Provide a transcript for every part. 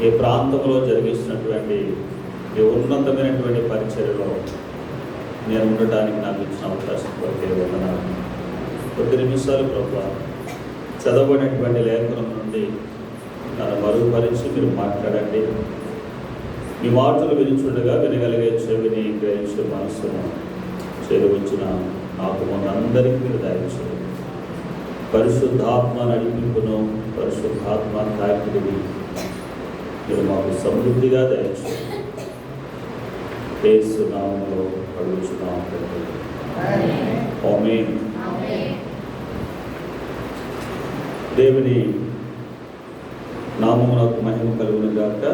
ఈ ప్రాంతంలో జరిగిస్తున్నటువంటి ఈ ఉన్నతమైనటువంటి పరిచర్యలో నేను ఉండటానికి నాకు ఇచ్చిన అవకాశం కొరకే వందనాలు. కొద్ది నిమిషాలు ప్రభువా చదవబడినటువంటి లేఖనం నుండి నన్ను మరుగుపరిచి మీరు మాట్లాడండి. మీ మాటలు వినిచుండగా వినగలిగే చెవిని గ్రహించే మనస్సును చేరువచ్చిన నాకు మనందరికీ మీరు దయచేయండి. పరిశుద్ధాత్మ నడిపింపును పరిశుద్ధాత్మ తాకిడిని మీరు మాకు సమృద్ధిగా దయచేయండి. యేసు నామములో అడుగుచున్నాము తండ్రి. ఆమేన్. దేవుని నామమునకు మహిమ కలుగును గాక.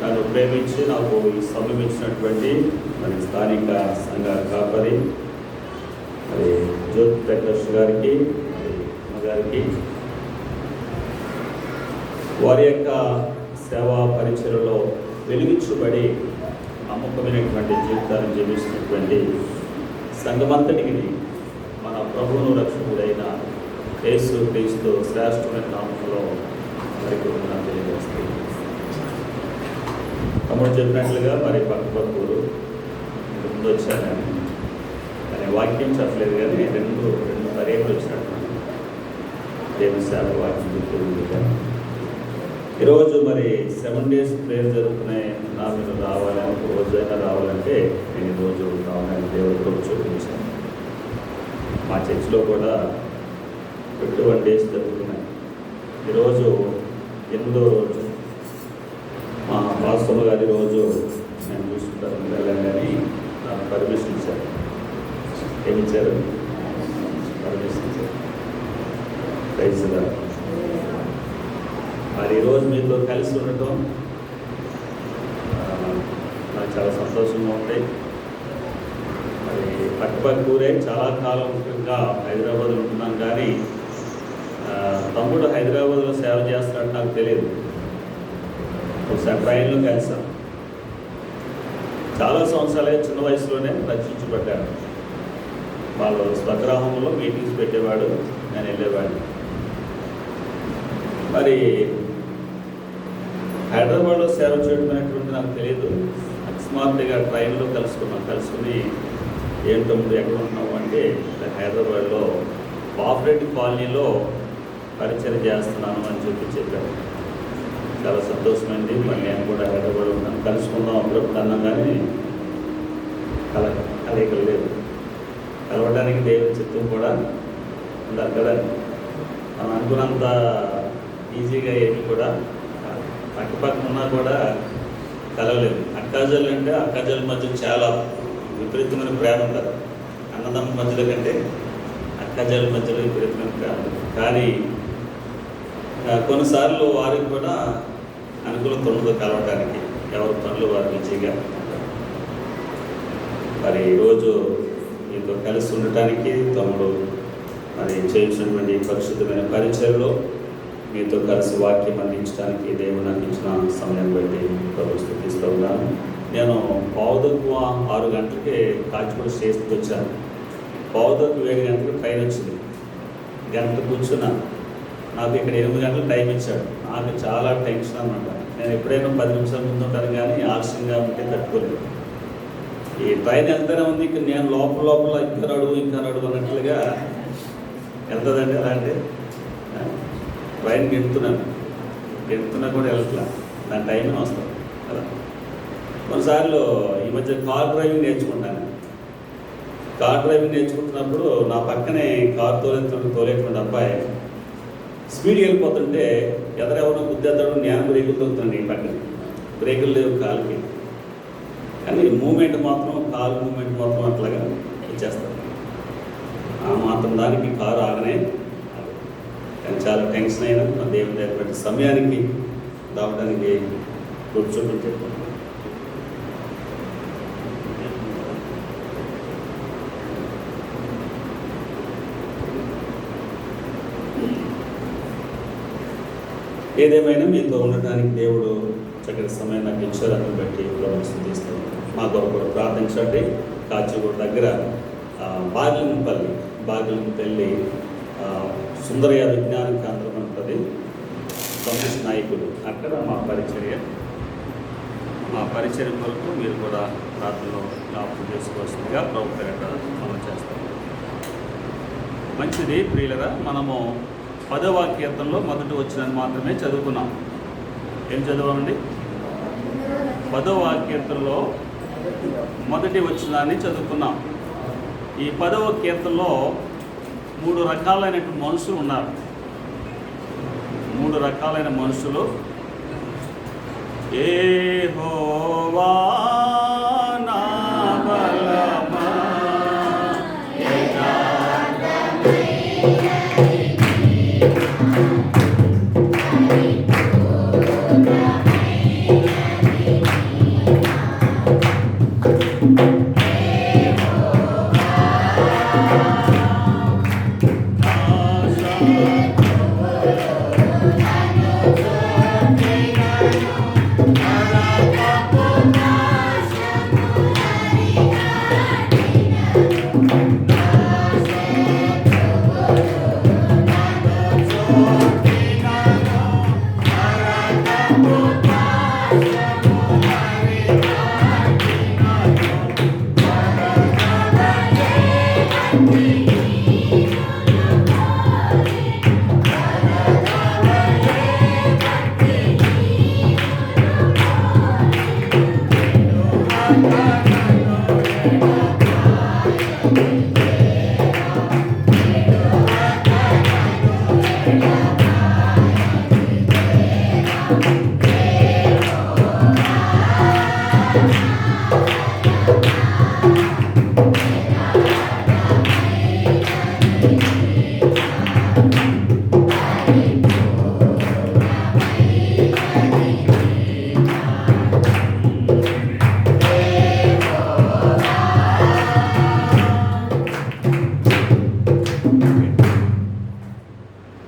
నన్ను ప్రేమించి నాకు ఈ సమయం ఇచ్చినటువంటి మరి స్థానిక సంఘ కాపరి మరి జ్యోతి ప్రకాష్ గారికి మరి అమ్మగారికి వారి యొక్క సేవా పరిచయలో వెలిగించబడి నమ్మకమైనటువంటి జీవితాన్ని జీవిస్తున్నటువంటి సంఘమంతటికి మన ప్రభువును రక్షకుడైన యేసు క్రీస్తు శ్రేష్టమైన నామంలో వారికి వందనాలు తెలియజేస్తుంది. తమ్ముడు చెప్పినట్లుగా మరి పక్కపక్కూరు ముందు వచ్చాను కానీ వాక్యం చెప్పలేదు కానీ రెండు పర్యాలు వచ్చినట్టు దేవుని సేవ వాక్యం చెప్తుంది. ఈరోజు మరి 7 days ప్రేయర్ జరుగుతున్నాయి. నా మీరు రావాలని ఒక రోజైనా రావాలంటే నేను ఈరోజు రావాలని దేవుడు చూపించాను. మా చర్చిలో కూడా 21 days జరుగుతున్నాయి. ఈరోజు 8వ రోజు. మా పాస్టర్ గారి రోజు నేను చూసుకుంటాను వెళ్ళాను కానీ నాకు పర్మిషన్ ఇచ్చారు. ఏమిచ్చారు? పర్మిషన్ ఇచ్చారు. ప్రైజ్ గారు. మరి ఈరోజు మీతో కలిసి ఉండటం నాకు చాలా సంతోషంగా ఉంటాయి. మరి పక్కపక్కూరే చాలా కాలంగా హైదరాబాద్లో ఉంటున్నాం కానీ తమ్ముడు హైదరాబాద్లో సేవ చేస్తాడని నాకు తెలియదు. ఒకసారి ట్రైన్లో కలిసాం. చాలా సంవత్సరాలే చిన్న వయసులోనే రక్షించబడ్డాడు. వాళ్ళు స్వగ్రామంలో మీటింగ్స్ పెట్టేవాడు, నేను వెళ్ళేవాడిని. మరి హైదరాబాద్లో సేవ చేయడం అనేటువంటి నాకు తెలియదు. అకస్మాత్తుగా ట్రైన్లో కలుసుకుని ఏంటో ఎక్కడ ఉన్నావు అంటే హైదరాబాద్లో బాపురెడ్డి కాలనీలో పరిచయం చేస్తున్నాను అని చెప్పారు. చాలా సంతోషమైంది. మరి నేను కూడా హైదరాబాద్లో ఉన్నాను, కలుసుకుందాం అప్పుడు అన్నాం కానీ కలయికలు లేదు. కలవడానికి దేవుని చిత్తం కూడా ఉండాలి కదా. మనం అనుకున్నంత ఈజీగా ఏమి కూడా పక్కపక్కన ఉన్నా కూడా కలవలేదు. అక్కాజలు అంటే అక్కాజల మధ్య చాలా విపరీతమైన ప్రేమ ఉంటారు. అన్నదమ్మ మధ్యలో కంటే అక్కాజల మధ్యలో విపరీతమైన ప్రేమ ఉంటుంది. కానీ కొన్నిసార్లు వారికి కూడా అనుకూలత ఉండదు కలవడానికి. ఎవరి పనులు వారు బిజీగా. మరి ఈరోజు మీతో కలిసి ఉండటానికి తమ్ముడు మరి చేయించినటువంటి పరిశుద్ధమైన పరిచయంలో మీతో కలిసి వాక్యం అందించడానికి దేవుడు నాకు ఇచ్చిన సమయం బట్టి ప్రభుత్వం స్థుతిస్తూ ఉన్నాను. నేను పావుదక్కువ 6 గంటలకి కాచిగూడ స్టేషన్కి వచ్చాను. పావుదక్కు 7 గంటలకు ట్రైన్ వచ్చింది. గంట కూర్చున్నాను. నాకు ఇక్కడ 8 గంటలు టైం ఇచ్చాడు. నాకు చాలా టెన్షన్ అన్నమాట. నేను ఎప్పుడైనా 10 నిమిషాల ముందు ఉంటాను కానీ ఆలస్యంగా ఉంటే తట్టుకోలేదు. ఈ ట్రైన్ వెళ్తూనే ఉంది. నేను లోపల ఇంకా నడువు అన్నట్లుగా వెళ్తుందండి. ఎలా అంటే ట్రైన్కి వెళ్తున్నా కూడా వెళ్తున్నా దాని టైం వస్తాను కదా. కొన్నిసార్లు ఈ మధ్య కార్ డ్రైవింగ్ నేర్చుకుంటాను. కార్ డ్రైవింగ్ నేర్చుకుంటున్నప్పుడు నా పక్కనే కార్ తోలేటువంటి అబ్బాయి స్పీడ్కి వెళ్ళిపోతుంటే ఎవరెవరో గుద్దేద్దాడు. నేను బ్రేకులు తోలుతున్నాను. ఈ పక్కన బ్రేకులు లేవు కాలుకి, కానీ మూమెంట్ మాత్రం కాలు మూమెంట్ మాత్రం అట్లాగా ఇచ్చేస్తాను. ఆ మాత్రం దానికి కారు ఆగనే. కానీ చాలా టెన్షన్ అయినా నా దేవుని దగ్గర సమయానికి రావడానికి కూర్చోబెట్టి చెప్పాను. ఏదేమైనా మీతో ఉండటానికి దేవుడు చక్కటి సమయం నాకు ఇచ్చారు. అతను బట్టి స్థుతిస్తాను. మా కొరకు కూడా ప్రార్థించండి. కాచిగూడ దగ్గర బాగిలింపల్లి సుందరయ్య విజ్ఞాన కేంద్రం ఉంటుంది. కమ్యూనిస్ట్ నాయకుడు. అక్కడ మా పరిచర్య కొరకు మీరు కూడా ప్రార్థనలో జ్ఞాపకం చేసుకోవాల్సిందిగా ప్రభు పేరిట మనం చేస్తాం. మంచిది ప్రియులరా, మనము 10వ కీర్తనలో మొదటి వచనాన్ని మాత్రమే చదువుకున్నాం. ఏం చదవామండి? 10వ కీర్తనలో మొదటి వచనాన్ని చదువుకున్నాం. ఈ 10వ కీర్తనలో 3 రకాలైనటువంటి మనుషులు ఉన్నారు. 3 రకాలైన మనుషులు. యెహోవా నా బలమా,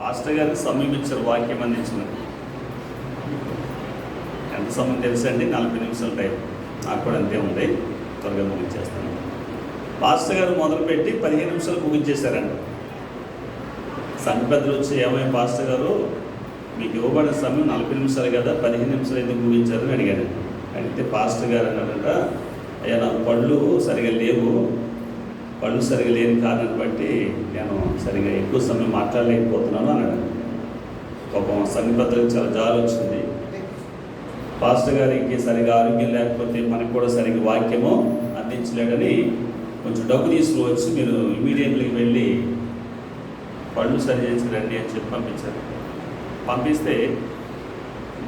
పాస్టర్ గారికి సమయం ఇచ్చారు వాక్యం అందించినది. ఎంత సమయం తెలుసండి? 40 నిమిషాల టైం. నాకు కూడా అంతే ఉంది, త్వరగా ముగించేస్తాను. పాస్టర్ గారు మొదలుపెట్టి 15 నిమిషాలు ముగించేశారండి. సంఘ పెద్దలు వచ్చి, ఏమై పాస్టర్ గారు మీకు ఇవ్వబడిన సమయం 40 నిమిషాలు కదా, 15 నిమిషాలు ఎందుకు ముగించారని అడిగాను. అడిగితే పాస్టర్ గారు అన్నారంట, అయ్యా నాకు పళ్ళు సరిగా లేవు, పళ్ళు సరిగా లేని కారణాన్ని బట్టి నేను సరిగా ఎక్కువ సమయం మాట్లాడలేకపోతున్నాను అన్నాడు. పాపం సంఘ పెద్దలకు చాలా జాలి వచ్చింది. పాస్టర్ గారికి సరిగా ఆరోగ్యం లేకపోతే మనకు కూడా సరిగ్గా వాక్యము అందించలేడని కొంచెం డబ్బు తీసుకువచ్చి మీరు ఇమీడియట్లీ వెళ్ళి పళ్ళు సరి చేయించరండి అని చెప్పి పంపించారు. పంపిస్తే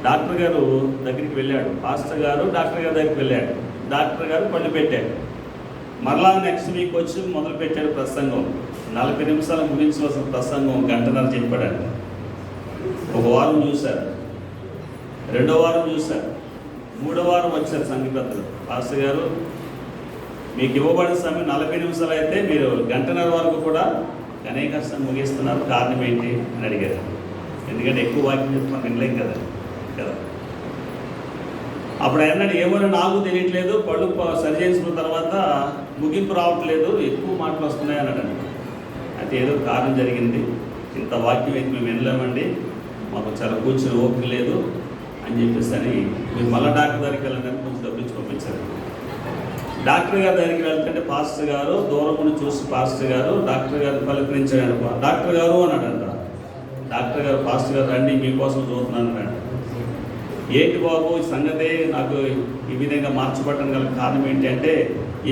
డాక్టర్ గారు దగ్గరికి వెళ్ళాడు. పాస్టర్ గారు డాక్టర్ గారి దగ్గరికి వెళ్ళాడు. డాక్టర్ గారు పళ్ళు పెట్టాడు. మరలా నెక్స్ట్ వీక్ వచ్చి మొదలు పెట్టాడు ప్రసంగం. 40 నిమిషాలు ముగించవలసిన ప్రసంగం 1 గంటన్నర చెప్పాడంట. 1 వారం చూశారు, 2వ వారం చూశారు, 3వ వారం వచ్చారు సంఘ పెద్దలు. పాస్టర్ గారు మీకు ఇవ్వబడిన సమయం 40 నిమిషాలు అయితే మీరు 1 గంటన్నర వరకు కూడా అనేక కష్టం ముగిస్తున్నారు, కారణం ఏంటి అని అడిగారు. ఎందుకంటే ఎక్కువ వాక్యం చెప్తే మనం వినలేం కదా. అప్పుడు అన్నాడు, ఏమో నాకు తెలియట్లేదు, పళ్ళు సరి చేసుకున్న తర్వాత ముగింపు రావట్లేదు, ఎక్కువ మాటలు వస్తున్నాయి అన్నాడు. అయితే ఏదో కారణం జరిగింది, ఇంత వాక్యం అయితే మేము వినలేమండి, మాకు చాలా కూర్చొని ఓపిక లేదు అని చెప్పేసి అని మీరు మళ్ళీ డాక్టర్ దగ్గరికి వెళ్ళడానికి కొంచెం డబ్బించి పంపించారు. డాక్టర్ గారి దగ్గరికి వెళ్తుంటే పాస్టర్ గారు దూరం నుండి చూసి పాస్టర్ గారు డాక్టర్ గారిని పలకరించాడు. డాక్టర్ గారు అన్నాడంట. డాక్టర్ గారు పాస్టర్ గారు రండి మీకోసం చూస్తున్నాను అన్నాడు. ఏంటి బాబు ఈ సంగతి, నాకు ఈ విధంగా మార్చబడటం గల కారణం ఏంటి అంటే,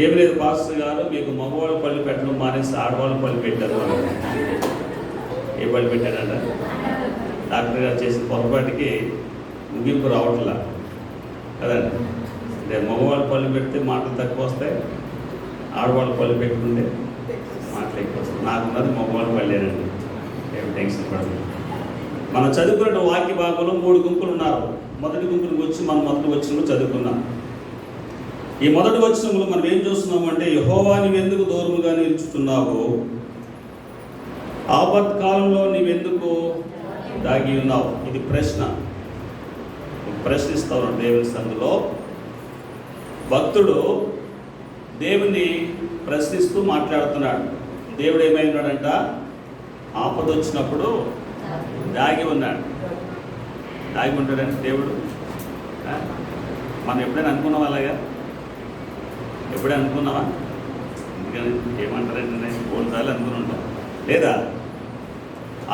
ఏమి లేదు పాస్టర్ గారు, మీకు మగవాళ్ళు పళ్ళు పెట్టడం మానేసి ఆడవాళ్ళు పళ్ళు పెట్టారు అన్నాడు. ఏ పళ్ళు పెట్టారంట? డాక్టర్ గారు చేసిన పొరపాటుకి ముగింపు రావట్లా కదండి. అంటే మగవాళ్ళు పళ్ళు పెడితే మాటలు తక్కువ వస్తాయి, ఆడవాళ్ళు పళ్ళు పెట్టుకుంటే మాటలు ఎక్కువ వస్తాయి. నాకున్నది మగవాళ్ళు పళ్ళేనండి, ఏమి టెన్షన్ పడదు. మనం చదువుకున్న వాక్య భాగంలో 3 గుంపులు ఉన్నారు. మొదటి గుంపులకు వచ్చి మనం మొదటి వచనంలో చదువుకున్నాం. ఈ మొదటి వచనంలో మనం ఏం చూస్తున్నాము అంటే, యెహోవా నీవెందుకు దూరముగా నిలుచుతున్నావు, ఆపత్కాలంలో నీవెందుకు దాగి ఉన్నావు. ఇది ప్రశ్నిస్తావు దేవుని సందులో. భక్తుడు దేవుని ప్రశ్నిస్తూ మాట్లాడుతున్నాడు. దేవుడు ఏమైనాడంట, ఆపద వచ్చినప్పుడు దాగి ఉన్నాడు. దాగి ఉంటాడంటే దేవుడు. మనం ఎప్పుడైనా అనుకున్నావా అలాగా? ఎప్పుడైనా అనుకున్నావా? ఎందుకని ఏమంటారంటే కోల్సార్లు అనుకుని ఉంటాం లేదా?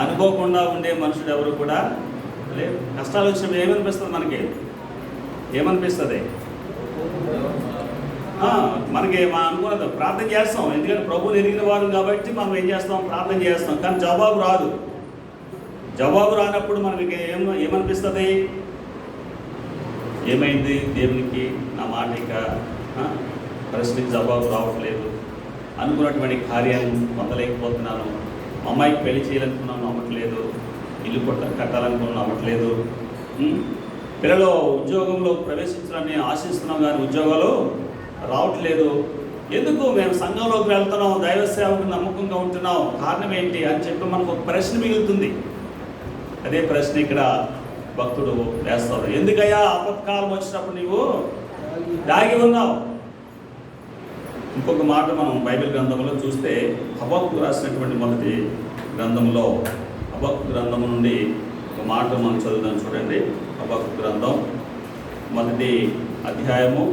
అనుకోకుండా ఉండే మనుషుడు ఎవరు కూడా లేదు. కష్టాలు వచ్చినప్పుడు ఏమనిపిస్తుంది మనకి? ఏమనిపిస్తుంది? మనకి మా అనుకున్నది ప్రార్థన చేస్తాం, ఎందుకంటే ప్రభువుని ఎరిగిన వారు కాబట్టి మనం ఏం చేస్తాం? ప్రార్థన చేస్తాం. కానీ జవాబు రాదు. జవాబు రానప్పుడు మనకి ఏమనిపిస్తుంది? ఏమైంది దేవునికి? నా మాట ఇక పరిస్థితికి జవాబు రావట్లేదు, అనుకున్నటువంటి కార్యం పొందలేకపోతున్నాను, అమ్మాయికి పెళ్లి చేయాలనుకున్నాను అవ్వట్లేదు, ఇల్లు కట్టాలనుకున్నాను అవ్వట్లేదు, పిల్లలు ఉద్యోగంలో ప్రవేశించాలని ఆశిస్తున్నాం కానీ ఉద్యోగాలు రావట్లేదు. ఎందుకు? మేము సంఘంలోకి వెళ్తున్నాం, దైవ సేవకు నమ్మకంగా ఉంటున్నాం, కారణం ఏంటి అని చెప్పి మనకు ఒక ప్రశ్న మిగులుతుంది. అదే ప్రశ్న ఇక్కడ భక్తుడు వేస్తాడు. ఎందుకయ్యా ఆపత్కాలం వచ్చినప్పుడు నీవు దాగి ఉన్నావు? ఇంకొక మాట మనం బైబిల్ గ్రంథంలో చూస్తే హబక్కూకు రాసినటువంటి మొదటి గ్రంథంలో హబక్కూకు గ్రంథం నుండి ఒక మాట మనం చదువుదాం. చూడండి, హబక్కూకు గ్రంథం మొదటి అధ్యాయము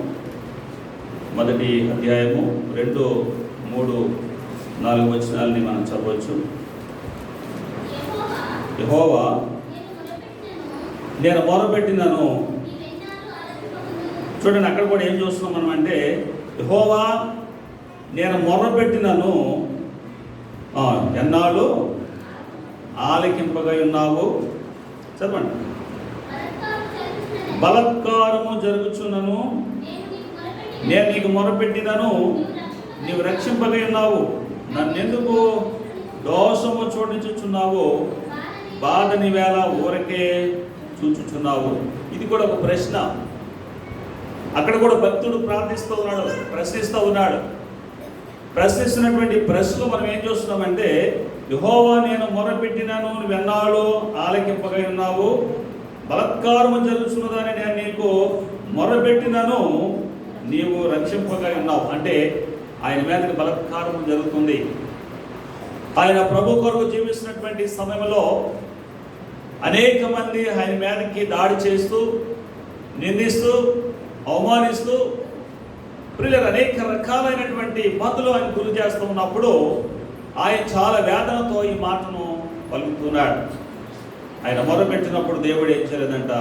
2, 3, 4 వచనాలని మనం చదవచ్చు. యెహోవా నేను మొరపెట్టినాను. చూడండి, అక్కడ కూడా ఏం చూస్తున్నాం మనం అంటే, యెహోవా నేను మొరపెట్టినాను, ఎన్నాళ్ళు ఆలకింపగా ఉన్నావు. చదవండి. బలత్కారము జరుగుచున్నను, నేను నీకు మొరపెట్టినను, నీవు రక్షింపగా ఉన్నావు. నన్నెందుకు దోషము చూడించుచున్నావు? బాధని వేళ ఊరకే చూచుచున్నావు. ఇది కూడా ఒక ప్రశ్న. అక్కడ కూడా భక్తుడు ప్రార్థిస్తూ ఉన్నాడు, ప్రశ్నిస్తూ ఉన్నాడు. ప్రశ్నిస్తున్నటువంటి ప్రశ్నలు మనం ఏం చూస్తున్నామంటే, యెహోవా నేను మొరపెట్టినాను, నువ్వెన్నాళ్ళు ఆలకింపగా ఉన్నావు. బలత్కారము జరుగుతున్నదని నేను నీకు మొరపెట్టినాను, నీవు రక్షింపగా ఉన్నావు. అంటే ఆయన మీదకి బలత్కారము జరుగుతుంది. ఆయన ప్రభు కొరకు జీవిస్తున్నటువంటి సమయంలో అనేక మంది ఆయన మీదకి దాడి చేస్తూ, నిందిస్తూ, అవమానిస్తూ, ప్రియులకు అనేక రకాలైనటువంటి ఇబ్బందులు ఆయన గురి చేస్తూ ఉన్నప్పుడు ఆయన చాలా వేదనతో ఈ మాటను పలుకుతున్నాడు. ఆయన మొరపెట్టినప్పుడు దేవుడు ఏం చేయలేదంట?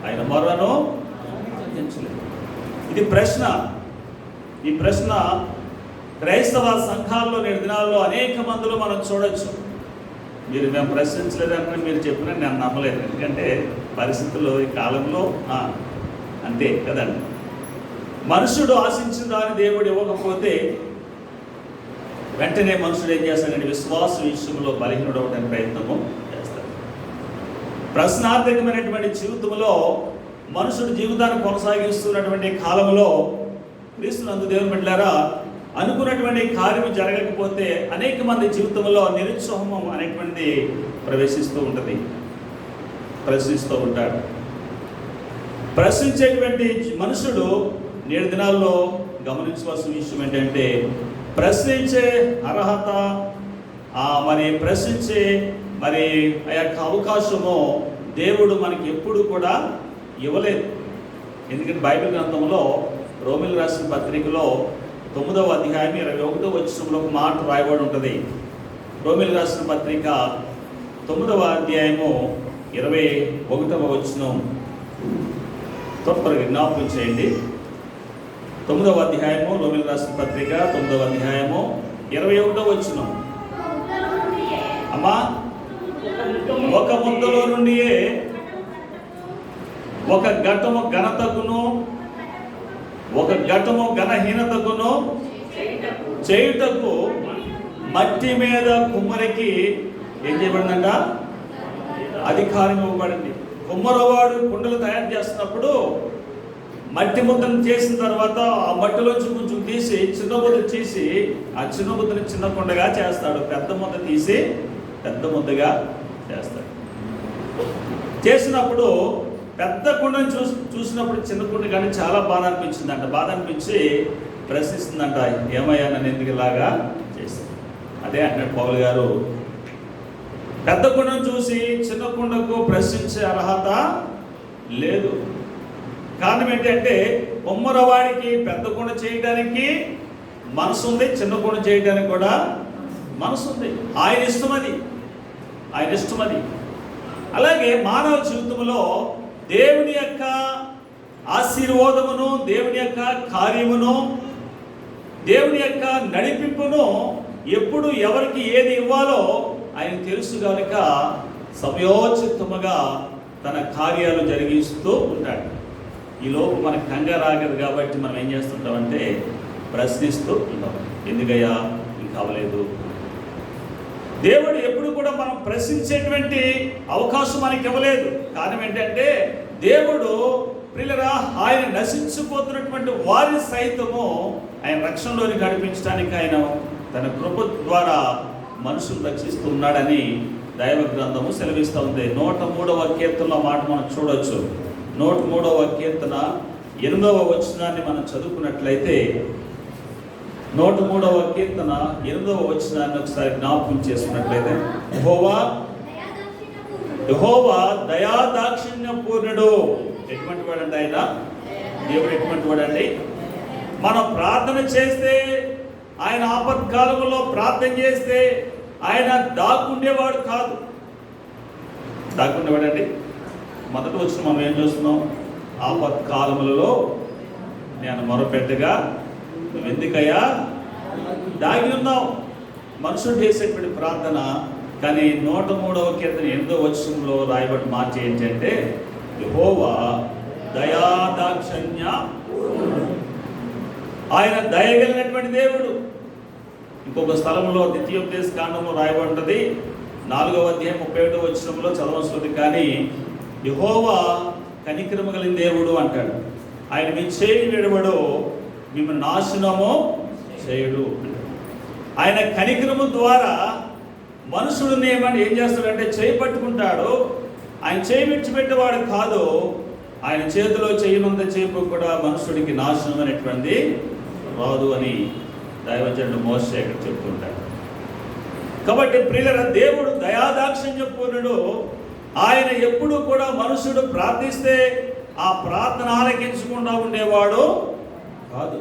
ఆయన మొర్రను ఆలకించలేదు. ఇది ప్రశ్న. ఈ ప్రశ్న క్రైస్తవ సంఘాల్లో నేటి దినాల్లో అనేక మందిలో మనం చూడొచ్చు. మేము ప్రశ్నించలేదంటే మీరు చెప్పినా నేను నమ్మలేదు. ఎందుకంటే పరిస్థితుల్లో ఈ కాలంలో అంతే కదండి. మనుషుడు ఆశించిన దాన్ని దేవుడు ఇవ్వకపోతే వెంటనే మనుషుడు ఏం చేస్తాడంటే విశ్వాస విషయంలో బలహీనుడు అవడానికి ప్రయత్నము చేస్తాడు. ప్రశ్నార్థకమైనటువంటి జీవితంలో మనుషుడు జీవితాన్ని కొనసాగిస్తున్నటువంటి కాలంలో క్రీస్తునందు దేవుని బిడ్డలారా, అనుకున్నటువంటి కార్యం జరగకపోతే అనేక మంది జీవితంలో నిరుత్సాహం అనేటువంటిది ప్రవేశిస్తూ ఉంటుంది, ప్రశ్నిస్తూ ఉంటాడు. ప్రశ్నించేటువంటి మనుషుడు నేడు దినాల్లో గమనించవలసిన విషయం ఏంటంటే, ప్రశ్నించే అర్హత మరి ప్రశ్నించే మరి ఆ యొక్క అవకాశము దేవుడు మనకి ఎప్పుడు కూడా ఇవ్వలేదు. ఎందుకంటే బైబిల్ గ్రంథంలో రోమిలకు రాసిన పత్రికలో 9వ అధ్యాయం 21వ వచనంలో ఒక మాట రాయబడి ఉంటుంది. రోమిలకు రాసిన పత్రిక 9వ అధ్యాయము 21వ వచనం త్వరగా జ్ఞాపకం చేయండి. 9వ అధ్యాయము రోమిలకు రాసిన పత్రిక 9వ అధ్యాయము 21వ వచనం. అమ్మా, ఒక ముద్దలో నుండియే ఒక ఘటము ఘనతకును ఒక ఘటము ఘనహీనతకును చేయుటకు మట్టి మీద కుమ్మరికి ఏం చేయబడిందంట? అధికారం ఇవ్వబడింది. కుమ్మరవాడు కుండలు తయారు చేస్తున్నప్పుడు మట్టి ముద్దను చేసిన తర్వాత ఆ మట్టిలోంచి కొంచెం తీసి చిన్న ముద్ద తీసి ఆ చిన్న ముద్దని చిన్న కుండగా చేస్తాడు, పెద్ద ముద్ద తీసి పెద్ద ముద్దగా చేస్తాడు. చేసినప్పుడు పెద్ద కుండను చూసినప్పుడు చిన్న కుండ కానీ చాలా బాధ అనిపించిందంట. బాధ అనిపించి ప్రశ్నిస్తుందంట, ఏమయ్యా నన్ను ఎందుకు ఇలాగా చేశాను? అదే అంటాడు పౌలు గారు, పెద్ద కుండను చూసి చిన్న కుండకు ప్రశ్నించే అర్హత లేదు. కారణం ఏంటంటే కుమ్మరవాడికి పెద్ద కుండ చేయడానికి మనసు ఉంది, చిన్న కుండ చేయడానికి కూడా మనసు ఉంది. ఆయన ఇష్టం అది. అలాగే మానవ జీవితంలో దేవుని యొక్క ఆశీర్వాదమును, దేవుని యొక్క కార్యమును, దేవుని యొక్క నడిపింపును ఎప్పుడు ఎవరికి ఏది ఇవ్వాలో ఆయన తెలుసు కనుక సమయోచితముగా తన కార్యాలు జరిగిస్తూ ఉంటాడు. ఈలోపు మనకు కంగారు ఆగదు కాబట్టి మనం ఏం చేస్తుంటామంటే ప్రశ్నిస్తూ ఉంటాం. ఎందుకయ్యా ఇంకా అవ్వలేదు? దేవుడు ఎప్పుడు కూడా మనం ప్రశ్నించేటువంటి అవకాశం మనకి ఇవ్వలేదు. కారణం ఏంటంటే దేవుడు ప్రియులరా ఆయన నశించిపోతున్నటువంటి వారి సైతము ఆయన రక్షణలోని నడిపించడానికి ఆయన తన కృప ద్వారా మనుషులు రక్షిస్తున్నాడని దైవ గ్రంథము సెలవిస్తూ ఉంది. 103వ కీర్తనలో మాట మనం చూడొచ్చు. 103వ కీర్తన 8వ వచనాన్ని మనం చదువుకున్నట్లయితే 103వ కీర్తన 8వ వచనాన్ని ఒకసారి జ్ఞాపకం చేసుకున్నట్లయితే యెహోవా దయాదాక్షిణ్య పూర్ణుడు. ఎటువంటి వాడండి ఆయన? దేవుడు ఎటువంటి వాడండి? మనం ప్రార్థన చేస్తే, ఆయన ఆపత్కాలంలో ప్రార్థన చేస్తే ఆయన దాక్కుండేవాడు కాదు. దాక్కుండేవాడండి. మొదటి వచ్చిన మనం ఏం చూస్తున్నాం? ఆపత్కాలములలో నేను మొరపెట్టగా నువ్వు ఎందుకయ్యా దాగి ఉన్నావు? మనుషుడు చేసేటువంటి ప్రార్థన. కానీ 103వ కీర్తన 8వ వచనంలో రాయబడి మాట ఏంటంటే యెహోవా దయాదాక్షిణ్య, ఆయన దయగలిగినటువంటి దేవుడు. ఇంకొక స్థలంలో ద్వితీయోపదేశ కాండంలో రాయబడి ఉంటుంది 4వ అధ్యాయం 31వ వచనంలో చదవవలసింది. కానీ యెహోవా కనికరము కలిగిన దేవుడు అంటాడు. ఆయన మీ చేయి విడవడు, మిమ్మల్ని నాశనము చేయడు. ఆయన కనికరము ద్వారా మనుషుడిని ఏం చేస్తాడంటే చేయి పట్టుకుంటాడు. ఆయన చేయి విడిచిపెట్టేవాడు కాదు. ఆయన చేతిలో చేయనంత చేపు కూడా మనుషుడికి నాశనం అనేటువంటిది రాదు అని దైవజనుడు మోషే ఇక్కడ చెప్తుంటాడు. కాబట్టి ప్రియుల దేవుడు దయాదాక్షిణ్య పూర్ణుడు. ఆయన ఎప్పుడు కూడా మనుషుడు ప్రార్థిస్తే ఆ ప్రార్థన ఆలకించకుండా ఉండేవాడు కాదు.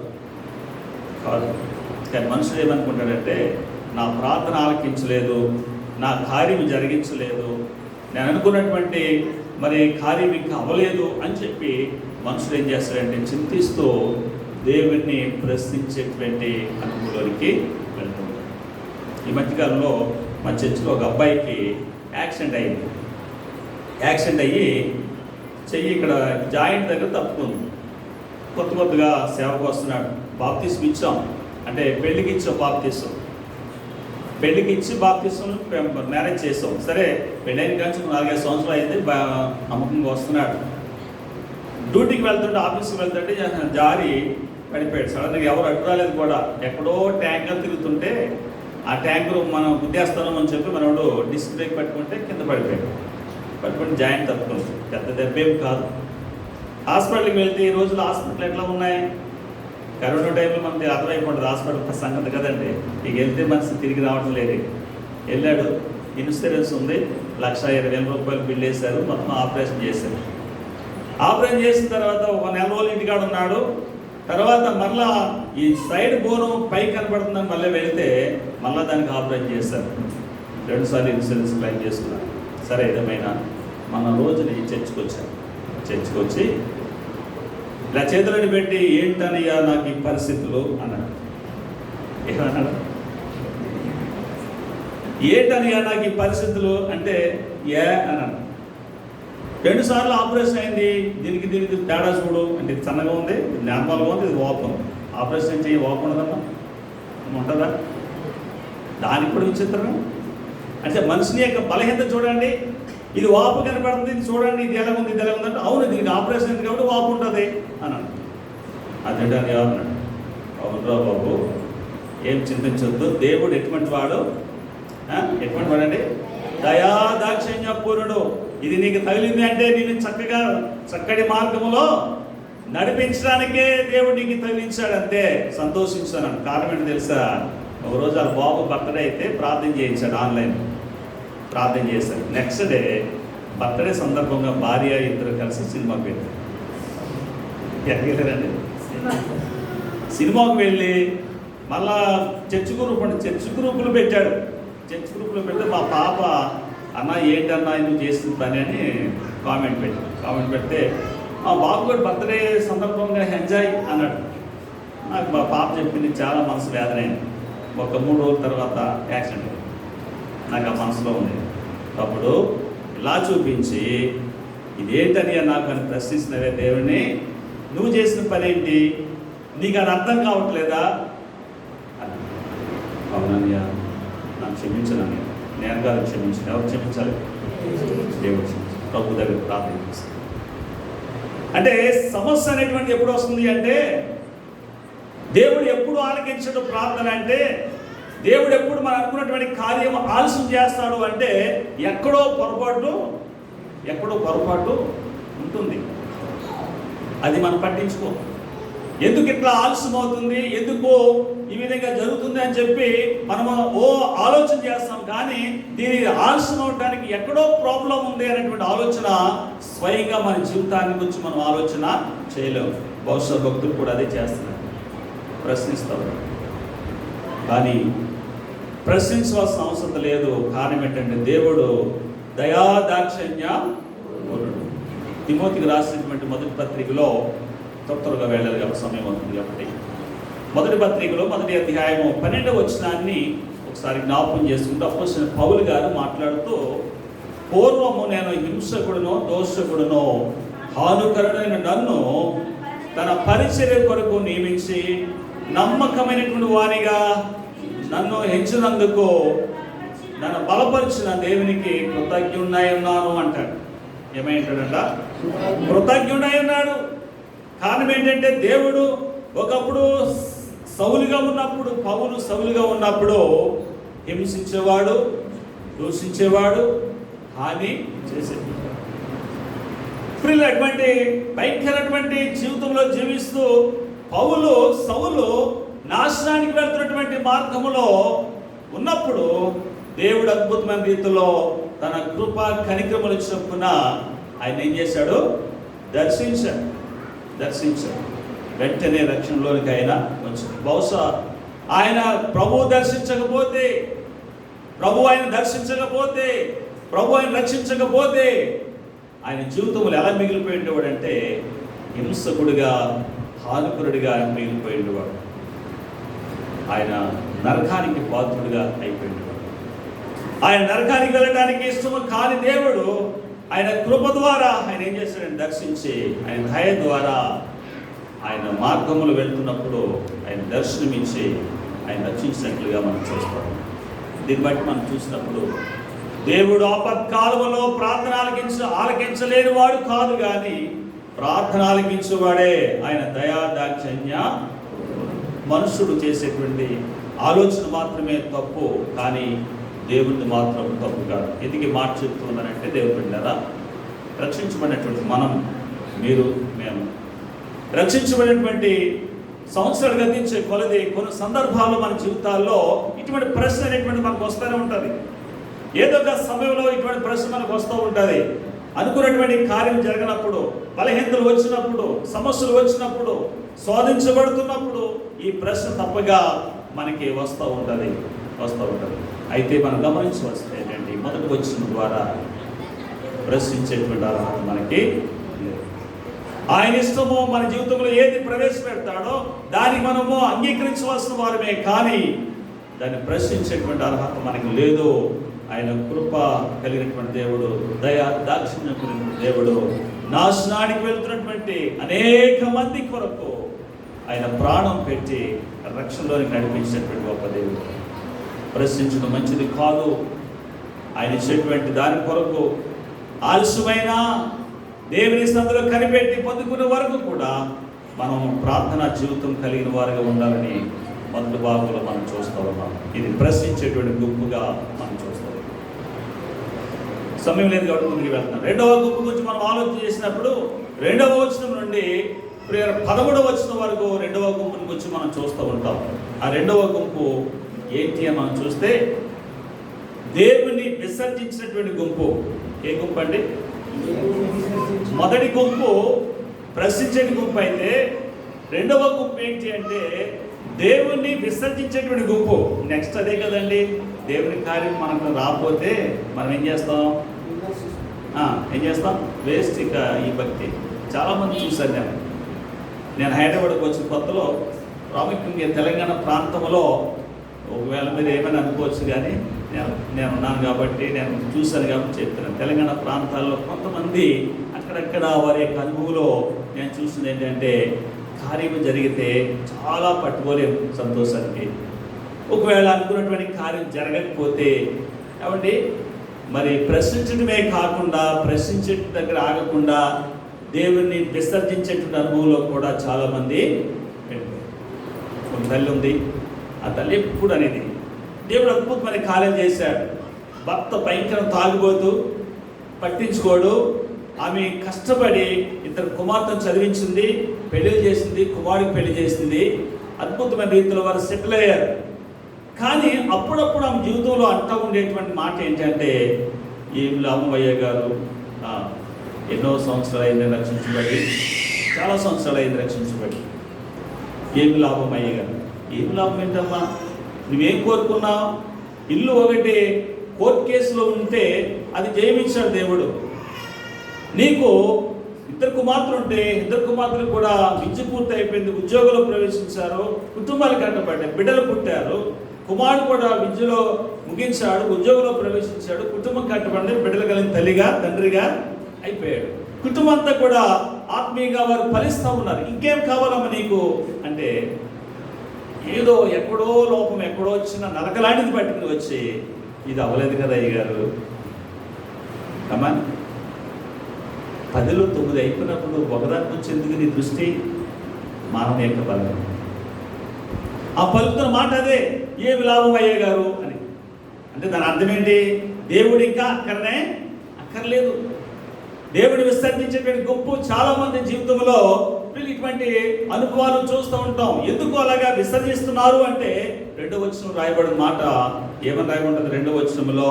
కానీ మనుషుడు ఏమనుకుంటాడంటే నా ప్రార్థన ఆలకించలేదు, నా కార్యం జరిగించలేదు, నేను అనుకున్నటువంటి కార్యం ఇంకా అవ్వలేదు అని చెప్పి మనుషుడు ఏం చేస్తాడంటే చింతిస్తూ దేవుణ్ణి ప్రశ్నించేటువంటి అనుభవంలోనికి వెళ్తుంది. ఈ మధ్యకాలంలో మా చర్చిలో ఒక అబ్బాయికి యాక్సిడెంట్ అయ్యి చెయ్యి ఇక్కడ జాయింట్ దగ్గర తప్పుకుంది. కొత్తగా సేవకు వస్తున్నాడు. బాప్తిసం ఇచ్చాం, అంటే పెళ్లికి ఇచ్చాం. పెళ్లికి ఇచ్చి బాప్తిసం మ్యారేజ్ చేసాం. సరే పెళ్ళైన కానీ 4-5 సంవత్సరాలు అయితే నమ్మకంగా వస్తున్నాడు. డ్యూటీకి వెళ్తుంటే, ఆఫీస్కి వెళ్తుంటే జారి పడిపోయాడు. సడన్గా ఎవరు అడ్డు రాలేదు కూడా. ఎక్కడో ట్యాంకర్ తిరుగుతుంటే ఆ ట్యాంకర్ మనం గుద్దేస్తున్నాం అని చెప్పి మనోడు డిస్క్ బ్రేక్ పట్టుకుంటే కింద పట్టుకుని జాయింట్ తప్పుకుంది. పెద్ద దెబ్బేం కాదు. హాస్పిటల్కి వెళ్తే ఈ రోజులు హాస్పిటల్ ఎట్లా ఉన్నాయి? కరోనా టైంలో మనకి అర్థమైపోతుంది హాస్పిటల్ సంగతి కదండి. ఇక వెళ్తే మనిషి తిరిగి రావడం లేదు. వెళ్ళాడు, ఇన్సూరెన్స్ ఉంది, 1,20,000 రూపాయలు బిల్ వేశారు, మొత్తం ఆపరేషన్ చేశారు. ఆపరేషన్ చేసిన తర్వాత 1 నెల రోజులు ఇంటికాడ ఉన్నాడు. తర్వాత మళ్ళా ఈ సైడ్ బోను పైకి కనపడుతుందని మళ్ళీ వెళ్తే మళ్ళీ దానికి ఆపరేషన్ చేశారు. 2 సార్లు ఇన్సూరెన్స్ క్లెయిమ్ చేసుకున్నాను. సరే ఏదేమైనా మన రోజుని చర్చికి వచ్చి ఇలా చేతులని పెట్టి ఏంటనయ్యా నాకు ఈ పరిస్థితులు అన్నాడు. ఏమన్నాడు? ఏంటనయ్యా నాకు ఈ పరిస్థితులు అంటే అన్నాడు. 2 సార్లు ఆపరేషన్ అయింది, దీనికి తేడా చూడు అంటే ఇది సన్నగా ఉంది, ఇది నార్మల్గా ఉంది, ఇది ఓపెన్. ఆపరేషన్ చేయి ఓపెన్ ఉండదమ్మా, ఉంటుందా? దానికి కూడా విచిత్రం. అంటే మనిషిని యొక్క బలహీనత చూడండి. ఇది వాపు కనపడుతుంది, ఇది చూడండి, ఇది ఎలా ఉంది అంటే అవును దీనికి ఆపరేషన్ అయింది కాబట్టి వాపు ఉంటుంది అన్నాడు. అదేంటి అన్నాడు. అవునురా బాబు, ఏం చింతించొద్దు, దేవుడు ఎటువంటి వాడండి? దయాదాక్షిణ్య పూర్ణుడు. ఇది నీకు తగిలింది అంటే నేను చక్కటి మార్గంలో నడిపించడానికే దేవుడు నీకు తగిలించాడు, అంతే, సంతోషించాను. కారణం ఏంటి తెలుసా? ఒకరోజు ఆ బాబు బర్త్డే అయితే ప్రార్థన చేయించాడు ఆన్లైన్. ప్రార్థన చేశారు. నెక్స్ట్ డే బర్త్డే సందర్భంగా భార్య ఇద్దరు కలిసి సినిమాకి వెళ్ళారు. ఎక్కడికి వెళ్ళారండి? సినిమాకు వెళ్ళి మళ్ళా చర్చ్ గ్రూపులు పెట్టాడు. చర్చ్ గ్రూపులు పెడితే మా పాప అన్న ఏంటన్నా నువ్వు చేసిన పని అని కామెంట్ పెడితే మా బాబు కూడా బర్త్డే సందర్భంగా ఎంజాయ్ అన్నాడు. నాకు మా పాప చెప్పింది చాలా మనసు వేదన అయింది. ఒక 3 రోజుల తర్వాత యాక్సిడెంట్ నాకు ఆ మనసులో ఉంది. అప్పుడు ఇలా చూపించి ఇదేంటని నాకు అని ప్రశ్నిస్తున్నవే దేవుని, నువ్వు చేసిన పని ఏంటి, నీకు అది అర్థం కావట్లేదా? అవునయ్యా, నాకు క్షమించనని. నేను కాదు క్షమించిన, ఎవరు క్షమించాలి? దేవుడు క్షమించాలి. ప్రభు దగ్గర ప్రార్థన చేస్తాను. అంటే సమస్య అనేటువంటి ఎప్పుడు వస్తుంది అంటే, దేవుడు ఎప్పుడు ఆలకించడు ప్రార్థన అంటే, దేవుడు ఎప్పుడు మనం అనుకున్నటువంటి కార్యం ఆలస్యం చేస్తాడు అంటే ఎక్కడో పొరపాటు ఉంటుంది. అది మనం పట్టించుకో. ఎందుకు ఇట్లా ఆలస్యం అవుతుంది, ఎందుకు ఈ విధంగా జరుగుతుంది అని చెప్పి మనము ఆలోచన చేస్తాం. కానీ దీని ఆలస్యం అవడానికి ఎక్కడో ప్రాబ్లం ఉంది అనేటువంటి ఆలోచన స్వయంగా మన జీవితాన్ని గురించి మనం ఆలోచన చేయలేము. బహుశా భక్తులు కూడా అదే చేస్తున్నారు, ప్రశ్నిస్తారు. కానీ ప్రశ్నించవలసిన అవసరం లేదు. కారణం ఏంటంటే దేవుడు దయాదాక్షిణ్య పూర్ణుడు. తిమోతికి రాసినటువంటి మొదటి పత్రికలో త్వరగా వెళ్ళాలి కాబట్టి సమయం అవుతుంది కాబట్టి, మొదటి పత్రికలో 1వ అధ్యాయము 12వ వచనాన్ని ఒకసారి జ్ఞాపకం చేసుకుంటూ అపోస్తలుడైన పౌలు గారు మాట్లాడుతూ, పూర్వము నేను హింసకుడునో దోషకుడునో హానుకరుడైన నన్ను తన పరిచర్య కొరకు నియమించి నమ్మకమైనటువంటి వారిగా నన్ను హెచ్చినందుకు నన్ను బలపరిచిన దేవునికి కృతజ్ఞుడై ఉన్నాను అంటాడు. ఏమైంటాడంట? కృతజ్ఞుడై ఉన్నాడు. కారణం ఏంటంటే దేవుడు ఒకప్పుడు పౌలు సౌలుగా ఉన్నప్పుడు హింసించేవాడు, దూషించేవాడు, హాని చేసేవాడు. అటువంటి భయంకరటువంటి జీవితంలో జీవిస్తూ సౌలు నాశనానికి వెళ్తున్నటువంటి మార్గములో ఉన్నప్పుడు దేవుడు అద్భుతమైన రీతిలో తన కృప కనికరములు చొప్పున ఆయన ఏం చేశాడు? దర్శించాడు. వెంటనే రక్షణలోనికి ఆయన వచ్చాడు. బహుశా ఆయన ప్రభు దర్శించకపోతే, ప్రభు ఆయన రక్షించకపోతే ఆయన జీవితంలో ఎలా మిగిలిపోయి ఉండేవాడంటే హింసకుడిగా, హానుకురుడిగా మిగిలిపోయి ఉండేవాడు. ఆయన నరకానికి పాత్రుడిగా అయిపోయింది. ఆయన నరకానికి వెళ్ళడానికి ఇష్టము కాని దేవుడు ఆయన కృప ద్వారా ఆయన ఏం చేశాడని దర్శించి, ఆయన దయ ద్వారా ఆయన మార్గములు వెళ్తున్నప్పుడు ఆయన దర్శనమించి ఆయన రక్షించినట్లుగా మనం చూస్తాం. దీన్ని బట్టి మనం చూసినప్పుడు దేవుడు ఆపత్కాలములో ప్రార్థన ఆలకించలేని వాడు కాదు, కానీ ప్రార్థన ఆలకించేవాడే. ఆయన దయాదాక్షిణ్య. మనుషుడు చేసేటువంటి ఆలోచన మాత్రమే తప్పు, కానీ దేవుడిని మాత్రం తప్పు కాదు. ఎందుకు మాట చెప్తుందనంటే, దేవుడు బిడ్డలారా, రక్షించబడినటువంటి మేము రక్షించబడినటువంటి సంవత్సరాలు గతించే కొలది కొన్ని సందర్భాల్లో మన జీవితాల్లో ఇటువంటి ప్రశ్న అనేటువంటి మనకు వస్తూనే ఉంటుంది. ఏదో ఒక సమయంలో ఇటువంటి ప్రశ్న మనకు వస్తూ ఉంటుంది. అనుకున్నటువంటి కార్యం జరగనప్పుడు, బలహీనతలు వచ్చినప్పుడు, సమస్యలు వచ్చినప్పుడు, శోధించబడుతున్నప్పుడు ఈ ప్రశ్న తప్పగా మనకి వస్తూ ఉంటుంది. అయితే మనం గమనించవలసింది ఏంటంటే, మొదటి వచ్చిన ద్వారా ప్రశ్నించేటువంటి అర్హత మనకి లేదు. ఆయన ఇష్టము మన జీవితంలో ఏది ప్రవేశపెడతాడో దాన్ని మనము అంగీకరించవలసిన వారమే, కానీ దాన్ని ప్రశ్నించేటువంటి అర్హత మనకి లేదు. ఆయన కృప కలిగినటువంటి దేవుడు, దయా దాక్షిణ్యం కలిగిన దేవుడు, నాశనానికి వెళ్తున్నటువంటి అనేక మంది కొరకు ఆయన ప్రాణం పెట్టి రక్షణలోనికి నడిపించినటువంటి గొప్ప దేవుడు. ప్రశ్నించడం మంచిది కాదు. ఆయన ఇచ్చేటువంటి దాని కొరకు ఆలస్యమైన దేవుని సందులో కనిపెట్టి పొందుకునే వరకు కూడా మనం ప్రార్థనా జీవితం కలిగిన వారిగా ఉండాలని మొదటి భాగంలో మనం చూస్తూ ఉన్నాం. ఇది ప్రశ్నించేటువంటి గుంపుగా మనం చూస్తాం. సమయం లేదు కాబట్టి ముందుకు వెళ్తున్నాం. రెండవ గుంపు గురించి మనం ఆలోచన చేసినప్పుడు 2వ వచనం నుండి 13వ వచనం వరకు రెండవ గుంపుని గురించి మనం చూస్తూ ఉంటాం. ఆ రెండవ గుంపు ఏంటి అని మనం చూస్తే, దేవుని విసర్జించినటువంటి గుంపు. ఏ గుంపు అండి? మొదటి గుంపు ప్రశ్నించే గుంపు అయితే, రెండవ గుంపు ఏంటి అంటే దేవుణ్ణి విసర్జించేటువంటి గుంపు. నెక్స్ట్ అదే కదండి, దేవుని కార్యం మనకు రాకపోతే మనం ఏం చేస్తాం? వేస్ట్. ఇక ఈ భక్తి చాలామంది చూశాను. నేను హైదరాబాద్కి వచ్చిన కొత్తలో, ప్రాముఖ్యంగా తెలంగాణ ప్రాంతంలో, ఒకవేళ మీరు ఏమైనా అనుకోవచ్చు కానీ నేను ఉన్నాను కాబట్టి, నేను చూశాను కాబట్టి చెప్తున్నాను. తెలంగాణ ప్రాంతాల్లో కొంతమంది అక్కడక్కడ వారి యొక్క అనుభవంలో నేను చూసింది ఏంటంటే, కార్యం జరిగితే చాలా పట్టుకోలేము సంతోషానికి. ఒకవేళ అనుకున్నటువంటి కార్యం జరగకపోతే ఏమండి, మరి ప్రశ్నించడమే కాకుండా, ప్రశ్నించే దగ్గర ఆగకుండా దేవుణ్ణి విసర్జించేటువంటి అనుభవంలో కూడా చాలామంది వెళ్ళిపోయారు. ఒక తల్లి ఉంది, ఆ తల్లి ఎప్పుడు అనేది దేవుడు అద్భుతమైన కార్యం చేశాడు. భర్త భయంకరం తాగిపోతూ, పట్టించుకోడు. ఆమె కష్టపడి ఇద్దరు కుమార్తెను చదివించింది, పెళ్లి చేసింది, కుమారుడికి పెళ్లి చేసింది. అద్భుతమైన రీతిలో వారు సెటిల్ అయ్యారు. కానీ అప్పుడప్పుడు ఆమె జీవితంలో అంటూ ఉండేటువంటి మాట ఏంటంటే, ఏం లాభం అయ్య గారు, ఎన్నో సంవత్సరాలు అయింది రక్షించబడి, చాలా సంవత్సరాలు అయింది రక్షించబడి, ఏమి లాభం అయ్య గారు? ఏం లాభం ఏంటమ్మా? నువ్వేం కోరుకున్నావు? ఇల్లు ఒకటి కోర్టు కేసులో ఉంటే అది జయమిచ్చాడు దేవుడు. నీకు ఇద్దరు కుమార్తెలు ఉంటే ఇద్దరు కుమార్తెలు కూడా విద్య పూర్తి అయిపోయింది, ఉద్యోగంలో ప్రవేశించారు, కుటుంబాలు కట్టబడ్డాయి, బిడ్డలు పుట్టారు. కుమారుడు కూడా విద్యలో ముగించాడు, ఉద్యోగంలో ప్రవేశించాడు, కుటుంబం కట్టబడి బిడ్డలు కలిగిన తల్లిగా తండ్రిగా అయిపోయాడు. కుటుంబం అంతా కూడా ఆత్మీయంగా వారు ఫలిస్తూ ఉన్నారు. ఇంకేం కావాలమ్మా నీకు అంటే, ఏదో ఎక్కడో లోపం ఎక్కడో వచ్చిన నరకలాంటిది పట్టుకుని వచ్చి, ఇది అవ్వలేదు కదా అయ్యగారు, అమ్మా 10లో 9 అయిపోయినప్పుడు ఒకదానికి వచ్చేందుకు నీ దృష్టి మానవ యొక్క బలం. ఆ పలుకుతున్న మాట అదే, ఏమి లాభం అయ్యే గారు అని. అంటే దాని అర్థం ఏంటి? దేవుడు ఇంకా అక్కర్లేదు. దేవుడు విసర్జించేటువంటి గొప్ప చాలామంది జీవితంలో ఇటువంటి అనుభవాలు చూస్తూ ఉంటాం. ఎందుకు అలాగా విసర్జిస్తున్నారు అంటే, 2వ వచనం రాయబడిన మాట ఏమని రాయబడుతుంది? 2వ వచనంలో,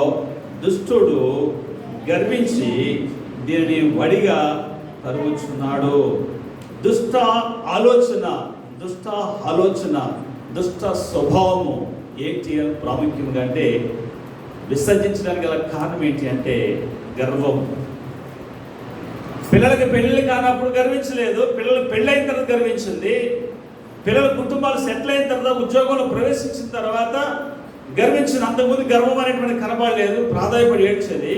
దుష్టుడు గర్వించి దీనిని వడిగా తరుగుచున్నాడు. దుష్ట ఆలోచన, దుష్ట స్వభావము ఏంటి అని ప్రాముఖ్యంగా అంటే, విసర్జించడానికి గల కారణం ఏంటి అంటే గర్వం. పిల్లలకి పెళ్ళి కానప్పుడు గర్వించలేదు, పిల్లలు పెళ్ళైన తర్వాత గర్వించింది. పిల్లల కుటుంబాలు సెటిల్ అయిన తర్వాత, ఉద్యోగంలో ప్రవేశించిన తర్వాత గర్వించింది. అంతకుముందు గర్వం అనేటువంటి కనబడలేదు, ప్రాధాయపడి ఏడ్చేది.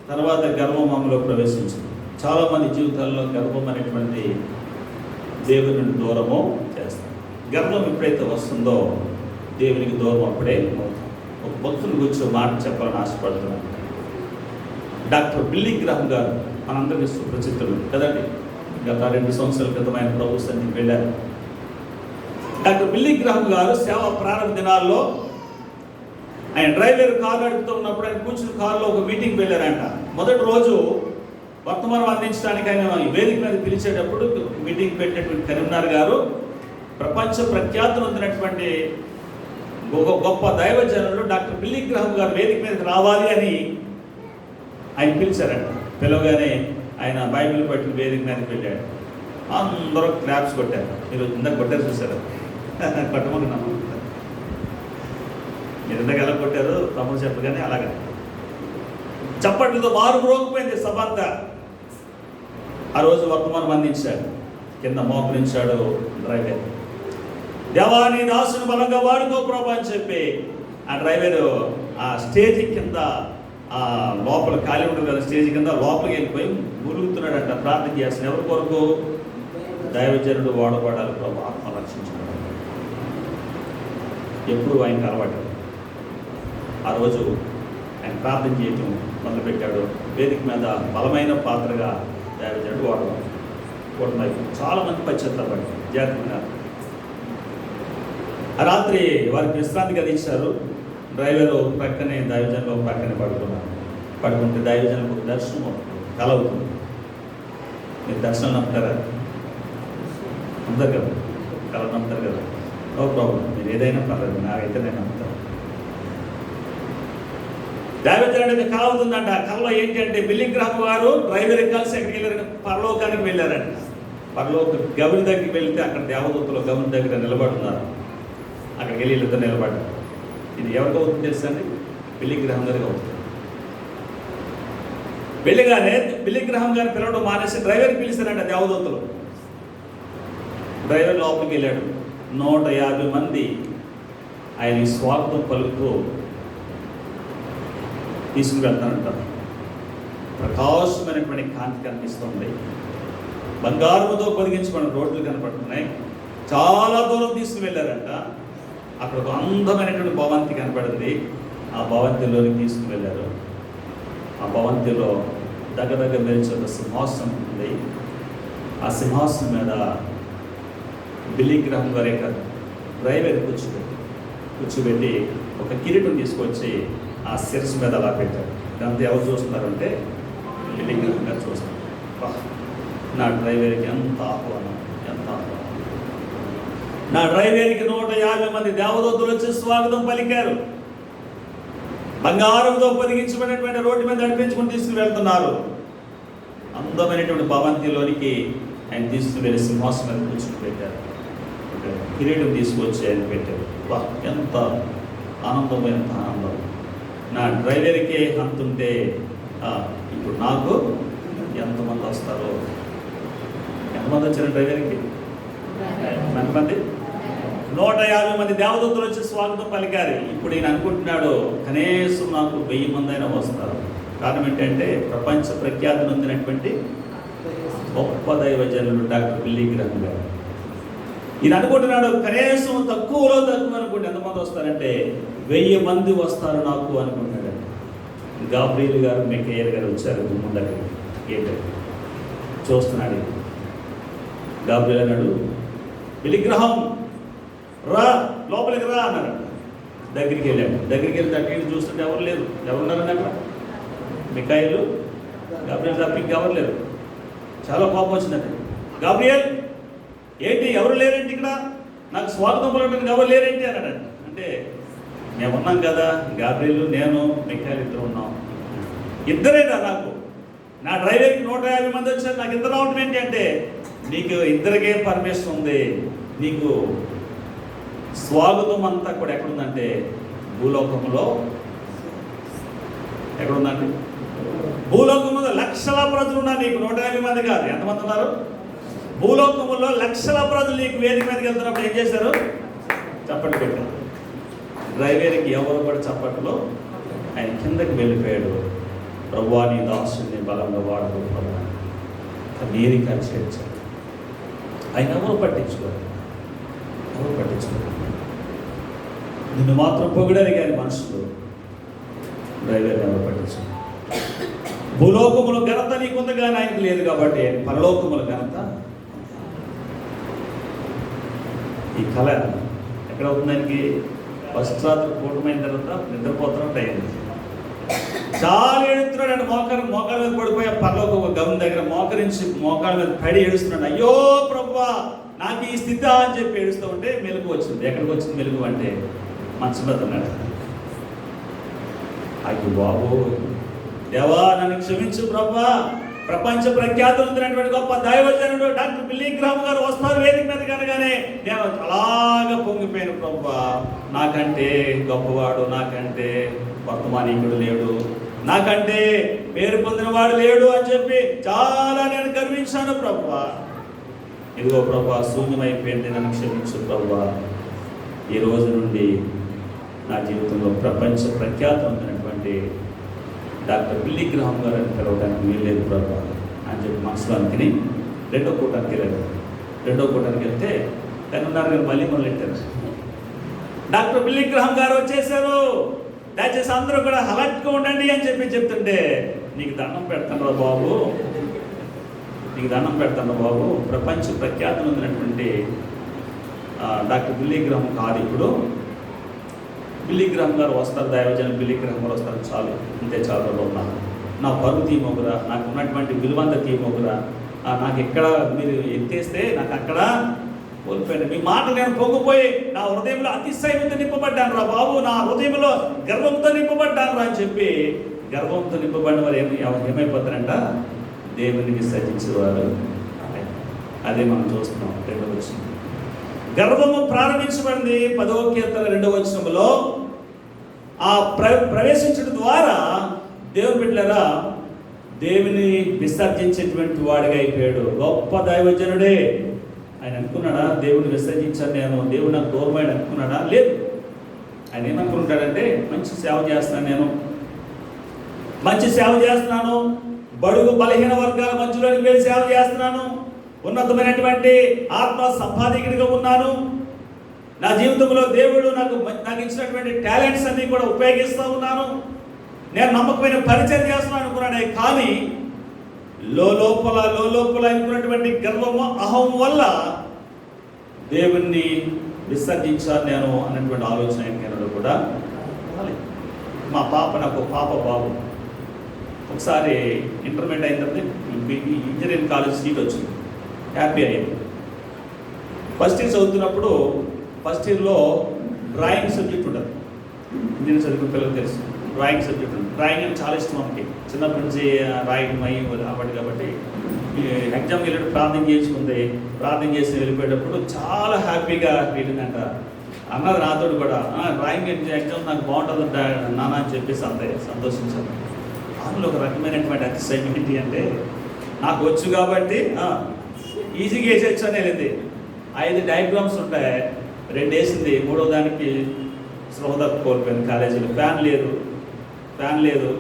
తర్వాత గర్వం ఆమెలో ప్రవేశించింది. చాలామంది జీవితాల్లో గర్వం అనేటువంటి దేవుని నుండి దూరము చేస్తాం. గర్వం ఎప్పుడైతే వస్తుందో దేవునికి దూరం అప్పుడే అవుతాం. ఒక భక్తుని గురించి మాట చెప్పాలని ఆశపడుతున్నాను. డాక్టర్ బిల్లీ గ్రహం గారు మనందరికీ సుప్రసిద్ధులు కదండి. గత 2 సంవత్సరాల క్రితం ఆయన ప్రభు సన్నిధికి వెళ్ళారు. డాక్టర్ బిల్లీ గ్రహం గారు సేవ ప్రారంభ దినాల్లో ఆయన డ్రైవర్ కారు నడుపుతూ ఉన్నప్పుడు ఆయన కూర్చుని కారులో ఒక మీటింగ్కి వెళ్ళారంట. మొదటి రోజు వర్తమానం అందించడానికి ఆయన వేదిక మీద పిలిచేటప్పుడు మీటింగ్ పెట్టినటువంటి కరీంనగర్ గారు ప్రపంచ ప్రఖ్యాతులు పొందినటువంటి గొప్ప దైవజనులు డాక్టర్ బిల్లీ గ్రహం గారు వేదిక మీదకి రావాలి అని ఆయన పిలిచారంట. పిలవగానే ఆయన బైబిల్ పట్టిన వేదిక మీదకి వెళ్ళాడు. అందరూ క్లాప్స్ కొట్టారు. మీరు ఇందాక కొట్టారు చూసారు, కొట్టమనుకున్నాము. మీరు ఇందాక ఎలా కొట్టారు తమ్ముడు చెప్పగానే అలాగా చప్పట్లతో మారు మ్రోగిపోయింది సభ అంతా. ఆ రోజు వర్తమానం అందించాడు. కింద మోకరించాడు డ్రైవర్. దేవాని దాసుని బలంగా వాడుకో ప్రభా అని చెప్పి ఆ డ్రైవరు ఆ స్టేజ్ కింద, ఆ లోపల ఖాళీ ఉంటుంది కదా స్టేజ్ కింద, లోపలికి వెళ్ళిపోయి మురుగుతున్నాడంట. ప్రార్థన చేస్తాను. ఎవరి కొరకు? దైవజనుడు వాడబడాలి ప్రభు, ఆత్మ రక్షించబడాలి. ఎప్పుడు ఆయనకు అలవాటు. ఆ రోజు ఆయన ప్రార్థన చేయటం మొదలుపెట్టాడు. వేదిక మీద బలమైన పాత్రగా దైవజనుడు వాడబడి చాలామంది పశ్చాత్తాపడి జాగ్రత్తగా ఆ రాత్రి వారికి విశ్రాంతి కలిగించారు. డ్రైవరు ప్రక్కనే, దైవజనులు ప్రక్కనే పడుకుంటే దైవజనులకు దర్శనం కలవుతుంది. మీరు దర్శనం నమ్ముతారా? నమ్ముతారు కదా, కళ నమ్ముతారు కదా, నో ప్రాబ్లం. మీరు ఏదైనా పర్లేదు, నాకైతే నేను నమ్ముతాను. దైవజనుడికి కళ అవుతుందంట. కళలో ఏంటి అంటే బిల్లీ గ్రహం గారు డ్రైవర్కి కలిసి ఎక్కడికి వెళ్ళారు, పరలోకానికి వెళ్ళారంట. పరలోక గవిని దగ్గరికి వెళ్తే అక్కడ దేవదూతలు గవిని దగ్గర నిలబడుతున్నారు. అక్కడికి వెళ్ళి వీళ్ళతో నిలబడ్డారు. ఇది ఎవరికి అవుతుంది తెలుసా అండి? బిల్లీ గ్రహం గారికి అవుతుంది. వెళ్ళగానే బిల్లీ గ్రహం గారిని పిలవడం మానేసి డ్రైవర్కి పిలిచారంట దేవదూతలు. డ్రైవర్ లోపలికి వెళ్ళాడు. 150 మంది ఆయన స్వాగతం పలుకుతూ తీసుకువెళ్తానంటారు. ప్రకాశమైనటువంటి కాంతి కనిపిస్తుంది. బంగారంతో పొదిగించుకున్న రోడ్లు కనపడుతున్నాయి. చాలా దూరం తీసుకువెళ్ళారంట. అక్కడ ఒక అందమైనటువంటి భవంతి కనపడింది. ఆ భవంతిలోకి తీసుకువెళ్ళారు. ఆ భవంతిలో దగ్గర మెరిచే ఒక సింహాసనం ఉంది. ఆ సింహాసనం మీద బిల్లీ గ్రహం గారి యొక్క డ్రైవర్ కూర్చోబెట్టి ఒక కిరీటం తీసుకొచ్చి ఆ శిరస్సు మీద అలా పెట్టారు. ఇదంతా ఎవరు చూస్తున్నారంటే బిల్లీ గ్రహం గారు చూస్తున్నారు. నా డ్రైవర్కి ఎంత ఆహ్వానం, ఎంత ఆహ్వానం! నా డ్రైవర్కి 150 మంది దేవదూతలు వచ్చి స్వాగతం పలికారు. బంగారంతో పొదిగించబడినటువంటి రోడ్డు మీద నడిపించుకుని తీసుకువెళ్తున్నారు. అందమైనటువంటి భవంతిలోనికి ఆయన తీసుకువెళ్ళి సింహాసనం మీద కూర్చుని పెట్టారు. కిరీటం తీసుకొచ్చి ఆయన పెట్టారు. ఎంత ఆనందం, ఎంత ఆనందం! నా డ్రైవర్కే అంతుంటే ఇప్పుడు నాకు ఎంతమంది వస్తారో. ఎంతమంది వచ్చారు డ్రైవర్కి? ఎంతమంది? 150 మంది దేవదూతలు వచ్చి స్వాగతం పలికారు. ఇప్పుడు ఈయన అనుకుంటున్నాడు కనీసం నాకు 1000 మంది అయినా వస్తారు. కారణం ఏంటంటే ప్రపంచ ప్రఖ్యాతి నొందినటువంటి గొప్ప దైవజనుడు డాక్టర్ బిల్లీ గ్రహం గారు. ఈయన అనుకుంటున్నాడు కనీసం తక్కువలో తక్కువ అనుకుంటే ఎంతమంది వస్తారంటే 1000 మంది వస్తారు నాకు అనుకుంటున్నాడు. గాబ్రియల్ గారు, మిఖాయేల్ గారు వచ్చారు గుమ్మం దగ్గరికి. ఏంటంటే చూస్తున్నాడు. గాబ్రియల్ అన్నాడు, బిల్లీ గ్రహం రా, లోపలికి రా అన్నాడు. దగ్గరికి వెళ్ళాడు. దగ్గరికి వెళ్ళి దగ్గరికి చూస్తుంటే ఎవరు లేరు. ఎవరున్నారని అక్కడ? మిఖాయేలు, గాబ్రియల్ తప్ప ఇంకెవరు లేరు. చాలా కోపం వచ్చిందండి. గాబ్రియల్, ఏంటి ఎవరు లేరేంటి ఇక్కడ? నాకు స్వాగతం పలకడానికి ఎవరు లేరేంటి అన్నాడు. అంటే మేము ఉన్నాం కదా, గాబ్రియల్, నేను, మిఖాయేలు ఇద్దరు ఉన్నాం. ఇద్దరేనా నాకు? నా డ్రైవర్కి 150 మంది వచ్చారు, నాకు ఇద్దరు రావడం ఏంటి అంటే, నీకు ఇద్దరికే పర్మిషన్ ఉంది. నీకు స్వాగతం అంతా కూడా ఎక్కడుందంటే భూలోకంలో. ఎక్కడుందండి? భూలోకంలో లక్షల ప్రజలు ఉన్నారు. నీకు 150 మంది కాదు. ఎంతమంది ఉన్నారు? భూలోకములో లక్షల ప్రజలు నీకు వేదిక మీదకి వెళ్తున్నప్పుడు ఏం చేశారు? చప్పట్లు పెట్టారు. డ్రైవర్కి ఎవరు కూడా చప్పట్లో ఆయన కిందకి వెళ్ళిపోయాడు. ప్రభువా, నీ దాసుని బలంగా వాడుతూ ప్రభు నీరు చేర్చాడు. ఆయన ఎవరు పట్టించుకోరు. ఎవరు పట్టించుకోరు. నిన్ను మాత్రం పొగిడారు కానీ మనుషులు. డ్రైవర్ని ఎవరు పట్టించుకోరు. భూలోకములో ఘనత నీకుంది కానీ ఆయనకు లేదు కాబట్టి పరలోకముల ఘనత. ఈ కళ ఎక్కడ అవుతుంది? ఆయనకి ఫస్ట్ రాత్రి కూటమైన తర్వాత నిద్రపోతున్నట్టు అయింది. చాలా ఏడుస్తున్నాడు. మోకాల మీద పడిపోయి పరలోక గమనం దగ్గర మోకాల మీద పడి ఏడుస్తున్నాడు. అయ్యో ప్రభువా, నాకు ఈ స్థితి అని చెప్పి ఏడుస్తూ ఉంటే మెలుగు వచ్చింది. ఎక్కడికి వచ్చింది మెలుగు అంటే మంచం మీద ఉన్నాడు. అయ్యో బాబు, దేవా నన్ను క్షమించు ప్రభువా, ప్రపంచ ప్రఖ్యాతి ఉంటున్నటువంటి గొప్ప దైవజనుడు డాక్టర్ బిల్లీ గ్రహం గారు వస్తారు వేదిక మీద కనగానే నేను అలాగా పొంగిపోయాను. ప్రభువా, నాకంటే గొప్పవాడు, నాకంటే వర్తమానీకుడు లేడు, నాకంటే పేరు పొందినవాడు లేడు అని చెప్పి చాలా నేను గర్వించాను. ప్రభువా, ఇదిగో ప్రభువా, శూన్యమైపోయింది, నన్ను క్షమించు ప్రభువా. ఈ రోజు నుండి నా జీవితంలో ప్రపంచ ప్రఖ్యాతి ఉంటున్నటువంటి డాక్టర్ బిల్లీ గ్రహం గారు అని పిలవడానికి వీల్లేదు ప్రభు అని చెప్పి మనసులో అనుకుని రెండో కూటానికి వెళ్ళారు. రెండో కూటానికి వెళ్తే కానీ ఉన్నారు కానీ మళ్ళీ మొదలెట్టారు. డాక్టర్ బిల్లీ గ్రహం గారు వచ్చేసారు, దయచేసి అందరూ కూడా అలర్ట్గా ఉండండి అని చెప్పి చెప్తుంటే, నీకు దండం పెడతాను బాబు, నీకు దండం పెడతాను బాబు, ప్రపంచ ప్రఖ్యాతి ఉందినటువంటి డాక్టర్ బిల్లీ గ్రహం కాదు ఇప్పుడు. బిల్లీ గ్రహం గారు వస్తారు, దైవజనం బిల్లీ గ్రహం గారు వస్తారు, చాలు, అంతే చాలు ఉన్నాను. నా పరువు తీమోగురా, నాకు ఉన్నటువంటి విలువంత తీమోగురా, నాకు ఎక్కడ మీరు ఎత్తేస్తే నాకు అక్కడ కోల్పోయాను. మీ మాట నేను పొంగిపోయి నా హృదయంలో అతిశయంతో నింపబడ్డాను రా బాబు, నా హృదయంలో గర్వంతో నింపబడ్డాను రా అని చెప్పి గర్వంతో నింపబడిన వారు ఏమైపోతారంట? దేవుని విసర్జించేవారు. అదే మనం చూస్తున్నాం. 2వ వచనం, గర్వము ప్రారంభించబడింది 10వ కీర్తన 2వ వచనంలో. ఆ ప్రవేశించడం ద్వారా దేవుని బిడ్డలారా దేవుని విసర్జించేటువంటి వాడిగా అయిపోయాడు. గొప్ప దైవజనుడే. ఆయన అనుకున్నాడా దేవుని విసర్జించాను నేను, దేవుడు నాకు దూరమైన అనుకున్నాడా? లేదు. ఆయన ఏమనుకుంటాడంటే మంచి సేవ చేస్తున్నాను, నేను మంచి సేవ చేస్తున్నాను, బడుగు బలహీన వర్గాల మధ్యలోకి వెళ్ళి సేవ చేస్తున్నాను, ఉన్నతమైనటువంటి ఆత్మ సంపాదకుడిగా ఉన్నాను, నా జీవితంలో దేవుడు నాకు ఇచ్చినటువంటి టాలెంట్స్ అన్ని కూడా ఉపయోగిస్తూ ఉన్నాను, నేను నమ్మకమైన పరిచయం చేస్తున్నాను అనుకున్నాడే. కానీ లోపల అనుకున్నటువంటి గర్వము అహం వల్ల దేవుణ్ణి విసర్జించాను నేను అన్నటువంటి ఆలోచన నేను కూడా. నాకు పాప బాబు ఒకసారి ఇంటర్మీడియట్ అయిన తర్వాత ఇంజనీరింగ్ కాలేజ్ సీట్ వచ్చింది. హ్యాపీ అయ్యింది. ఫస్ట్ ఇయర్ చదువుతున్నప్పుడు ఫస్ట్ ఇయర్లో డ్రాయింగ్ సబ్జెక్ట్ ఉంటుంది. ఇంజనీరింగ్ చదువుకున్న పిల్లలకు తెలుసు డ్రాయింగ్ సబ్జెక్ట్ ఉంటుంది. డ్రాయింగ్ అంటే చాలా ఇష్టం మనకి, చిన్నప్పటి నుంచి రాయడం అవ్వదు. కాబట్టి ఎగ్జామ్కి వెళ్ళేటప్పుడు ప్రార్థన చేసి వెళ్ళిపోయేటప్పుడు చాలా హ్యాపీగా ఫీలింగ్ అంట. అన్నది నాతో కూడా డ్రాయింగ్ ఎగ్జామ్ నాకు బాగుంటుంది నాన్న అని చెప్పేసి అంతే సంతోషించాను. అందులో ఒక రకమైనటువంటి అతిశయం ఏంటి అంటే నాకు వచ్చు కాబట్టి ఈజీగా వేసేచ్చు అనేది. 5 డయాగ్రామ్స్ ఉంటాయి, 2 వేసింది, 3వ దానికి స్పృహ కోల్పోయింది. కాలేజీలో ఫ్యాన్ లేదు,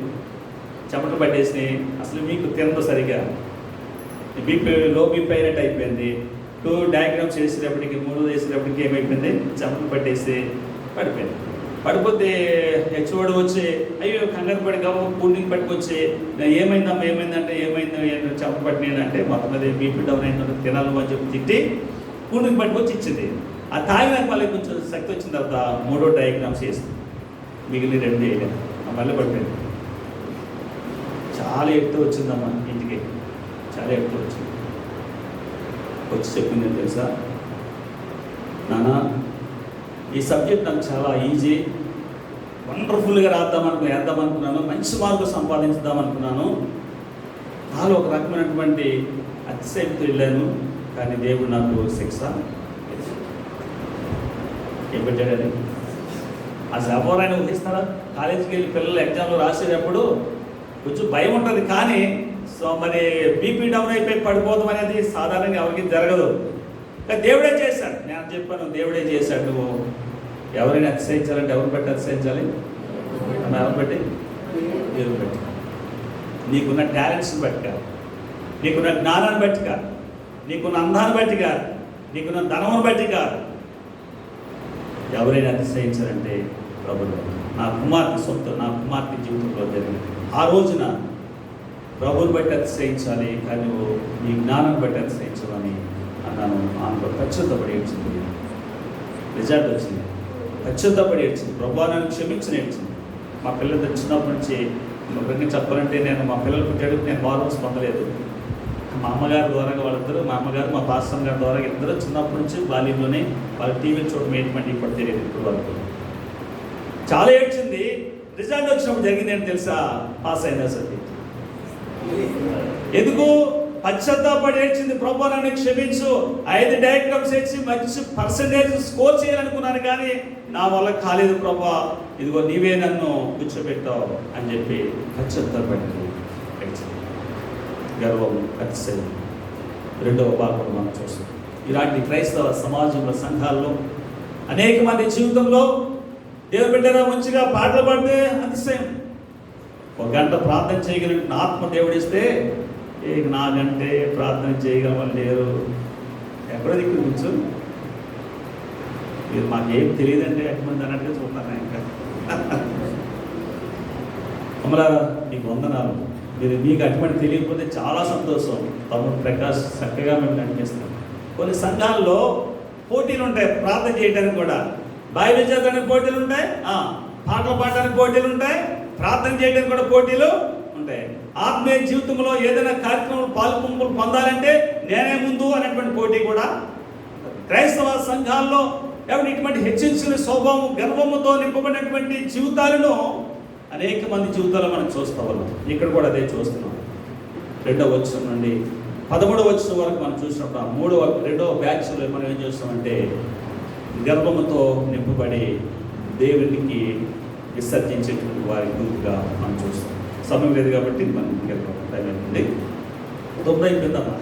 చెమట పట్టేసినాయి, అసలు మీకు తినదు సరిగా, లో బీపీ అయినట్టు అయిపోయింది. 2 డయాగ్రామ్స్ వేసేటప్పటికి 3వ వేసేటప్పటికి ఏమైపోయింది, చెమట పట్టేసి పడిపోతే హెచ్ఓడి వచ్చి అయ్యో కంగారు పడి కూలింగ్ పట్టుకొచ్చి ఏమైందంటే చెమట పట్టినంటే మొత్తం మీద బీపీ డౌన్ అయిన తినాలి అని చెప్పి తిట్టి కూలింగ్ పట్టుకొచ్చి ఇచ్చింది. ఆ తాగినాక మళ్ళీ కొంచెం శక్తి వచ్చిన తర్వాత 3వ డయాగ్రామ్స్ వేస్తుంది, మిగిలిన 2 వేయలేదు. మళ్ళీ పడిపోయింది. చాలా ఎక్కువ వచ్చిందమ్మా ఇంటికి, చాలా ఎక్కువ వచ్చింది. వచ్చి చెప్పింది తెలుసా, నాన్న ఈ సబ్జెక్ట్ నాకు చాలా ఈజీ, వండర్ఫుల్గా వేద్దామనుకున్నాను, మంచి మార్కులు సంపాదించుదామనుకున్నాను, నాలో ఒక రకమైనటువంటి అతిశయంతో వెళ్ళాను, కానీ దేవుడు నాకు శిక్ష ఏం పెట్టాడని. అసలు ఎవరైనా ఊహిస్తారా? కాలేజీకి వెళ్ళి పిల్లలు ఎగ్జామ్లో రాసేటప్పుడు కొంచెం భయం ఉంటుంది, కానీ మరి బీపీ డౌన్ అయిపోయి పడిపోవడం అనేది సాధారణంగా ఎవరికి జరగదు. దేవుడే చేశాడు. నేను చెప్పాను దేవుడే చేశాడు. నువ్వు ఎవరైనా అతిశయించాలంటే ఎవరు బట్టి అతిశయించాలి? ఎవరు బట్టి? దేవుడు బట్టి. నీకున్న టాలెంట్స్ని బట్టి కాదు, నీకున్న జ్ఞానాన్ని బట్టి కాదు, నీకున్న అందాన్ని బట్టి కాదు, నీకున్న ధనమును బట్టి కాదు. ఎవరైనా అతిశయించాలంటే ప్రభుత్వం. నా కుమార్తె జీవితంలో జరిగింది. ఆ రోజున ప్రభువుని బట్టి అతిశయించాలి, కానీ నువ్వు నీ జ్ఞానం బట్టి అతిశయించాలని అన్నాను. ఆమెలో పశ్చాత్తపడి ఏడ్చింది. రిజల్ట్ వచ్చింది. పశ్చాత్తపడి ఏడ్చింది. ప్రభు నన్ను క్షమించి ఏడ్చింది. మా పిల్లలు చిన్నప్పటి నుంచి ఒకరికి చెప్పాలంటే నేను మా పిల్లలు పుట్టాడు నేను బాధ పొందలేదు. మా అమ్మగారి ద్వారా వాళ్ళిద్దరూ, మా అమ్మగారు మా పాస్టర్ గారి ద్వారా ఇద్దరు చిన్నప్పటి నుంచి బాల్యంలోనే వాళ్ళ టీవీ చూడడం ఏంటంటే ఇప్పుడు తెలియదు. ఇప్పుడు వరకు చాలా ఏడ్చింది. రిజల్ట్ వచ్చినప్పుడు జరిగింది ఏంటి తెలుసా? పాస్ అయినా సరే ఎందుకు పశ్చాత్తాపడి ఏడ్చింది. ప్రభు నన్ను క్షమించు, 5 డయాగ్రామ్స్ వేసి మంచి పర్సంటేజ్ స్కోర్ చేయాలనుకున్నాను, కానీ నా వల్ల కాలేదు ప్రభు, ఇదిగో నీవే నన్ను కూర్చోబెట్టావు అని చెప్పి పశ్చాత్తాపడి ఏడ్చింది. గర్వం, అతిశయం 2వ భాగం మనం చూస్తాం. ఇలాంటి క్రైస్తవ సమాజంలో, సంఘాల్లో అనేక మంది జీవితంలో దేవుని బిడ్డగా మంచిగా పాటలు పాడితే అతిశయం. 1 గంట ప్రార్థన చేయగలిగిన ఆత్మ దేవుడిస్తే నాకంటే ప్రార్థన చేయగలమని లేరు. ఎక్కడో దిక్కు కూర్చో, మీరు మాకేం తెలియదంటే ఎంతమంది అన్నట్టుగా చూస్తాను. ఇంకా అమలా మీకు వందనాలు. మీకు అటువంటి తెలియకపోతే చాలా సంతోషం. తమ్ముడు ప్రకాష్ చక్కగా మేము కనిపిస్తాం. కొన్ని సంఘాల్లో పోటీలు ఉంటాయి, ప్రార్థన చేయడానికి కూడా. బైబిల్ చదవడానికి పోటీలు ఉంటాయి, పాటలు పాడడానికి పోటీలు ఉంటాయి, ప్రార్థన చేయడానికి కూడా పోటీలు ఉంటాయి. ఆత్మీయ జీవితంలో ఏదైనా కార్యక్రమంలో పాల్గొంపులు పొందాలంటే నేనే ముందు అనేటువంటి పోటీ కూడా. క్రైస్తవ సంఘాల్లో ఇటువంటి హెచ్చించిన స్వభావం గర్వముతో నింపబడినటువంటి జీవితాలను అనేక మంది జీవితాలు మనం చూస్తూ ఉన్నాం. ఇక్కడ కూడా అదే చూస్తున్నాం. 2వ వచనం నుండి 13వ వచనం వరకు మనం చూసినప్పుడు 2వ బ్యాచ్లో మనం ఏం చూస్తామంటే గర్వముతో నింపబడి దేవునికి విసర్జించేటువంటి వారి గుంపుగా మనం చూస్తాం. సమయం లేదు కాబట్టి మనం టైం అయిపోయింది. 9 అయిపోయిందమ్మా,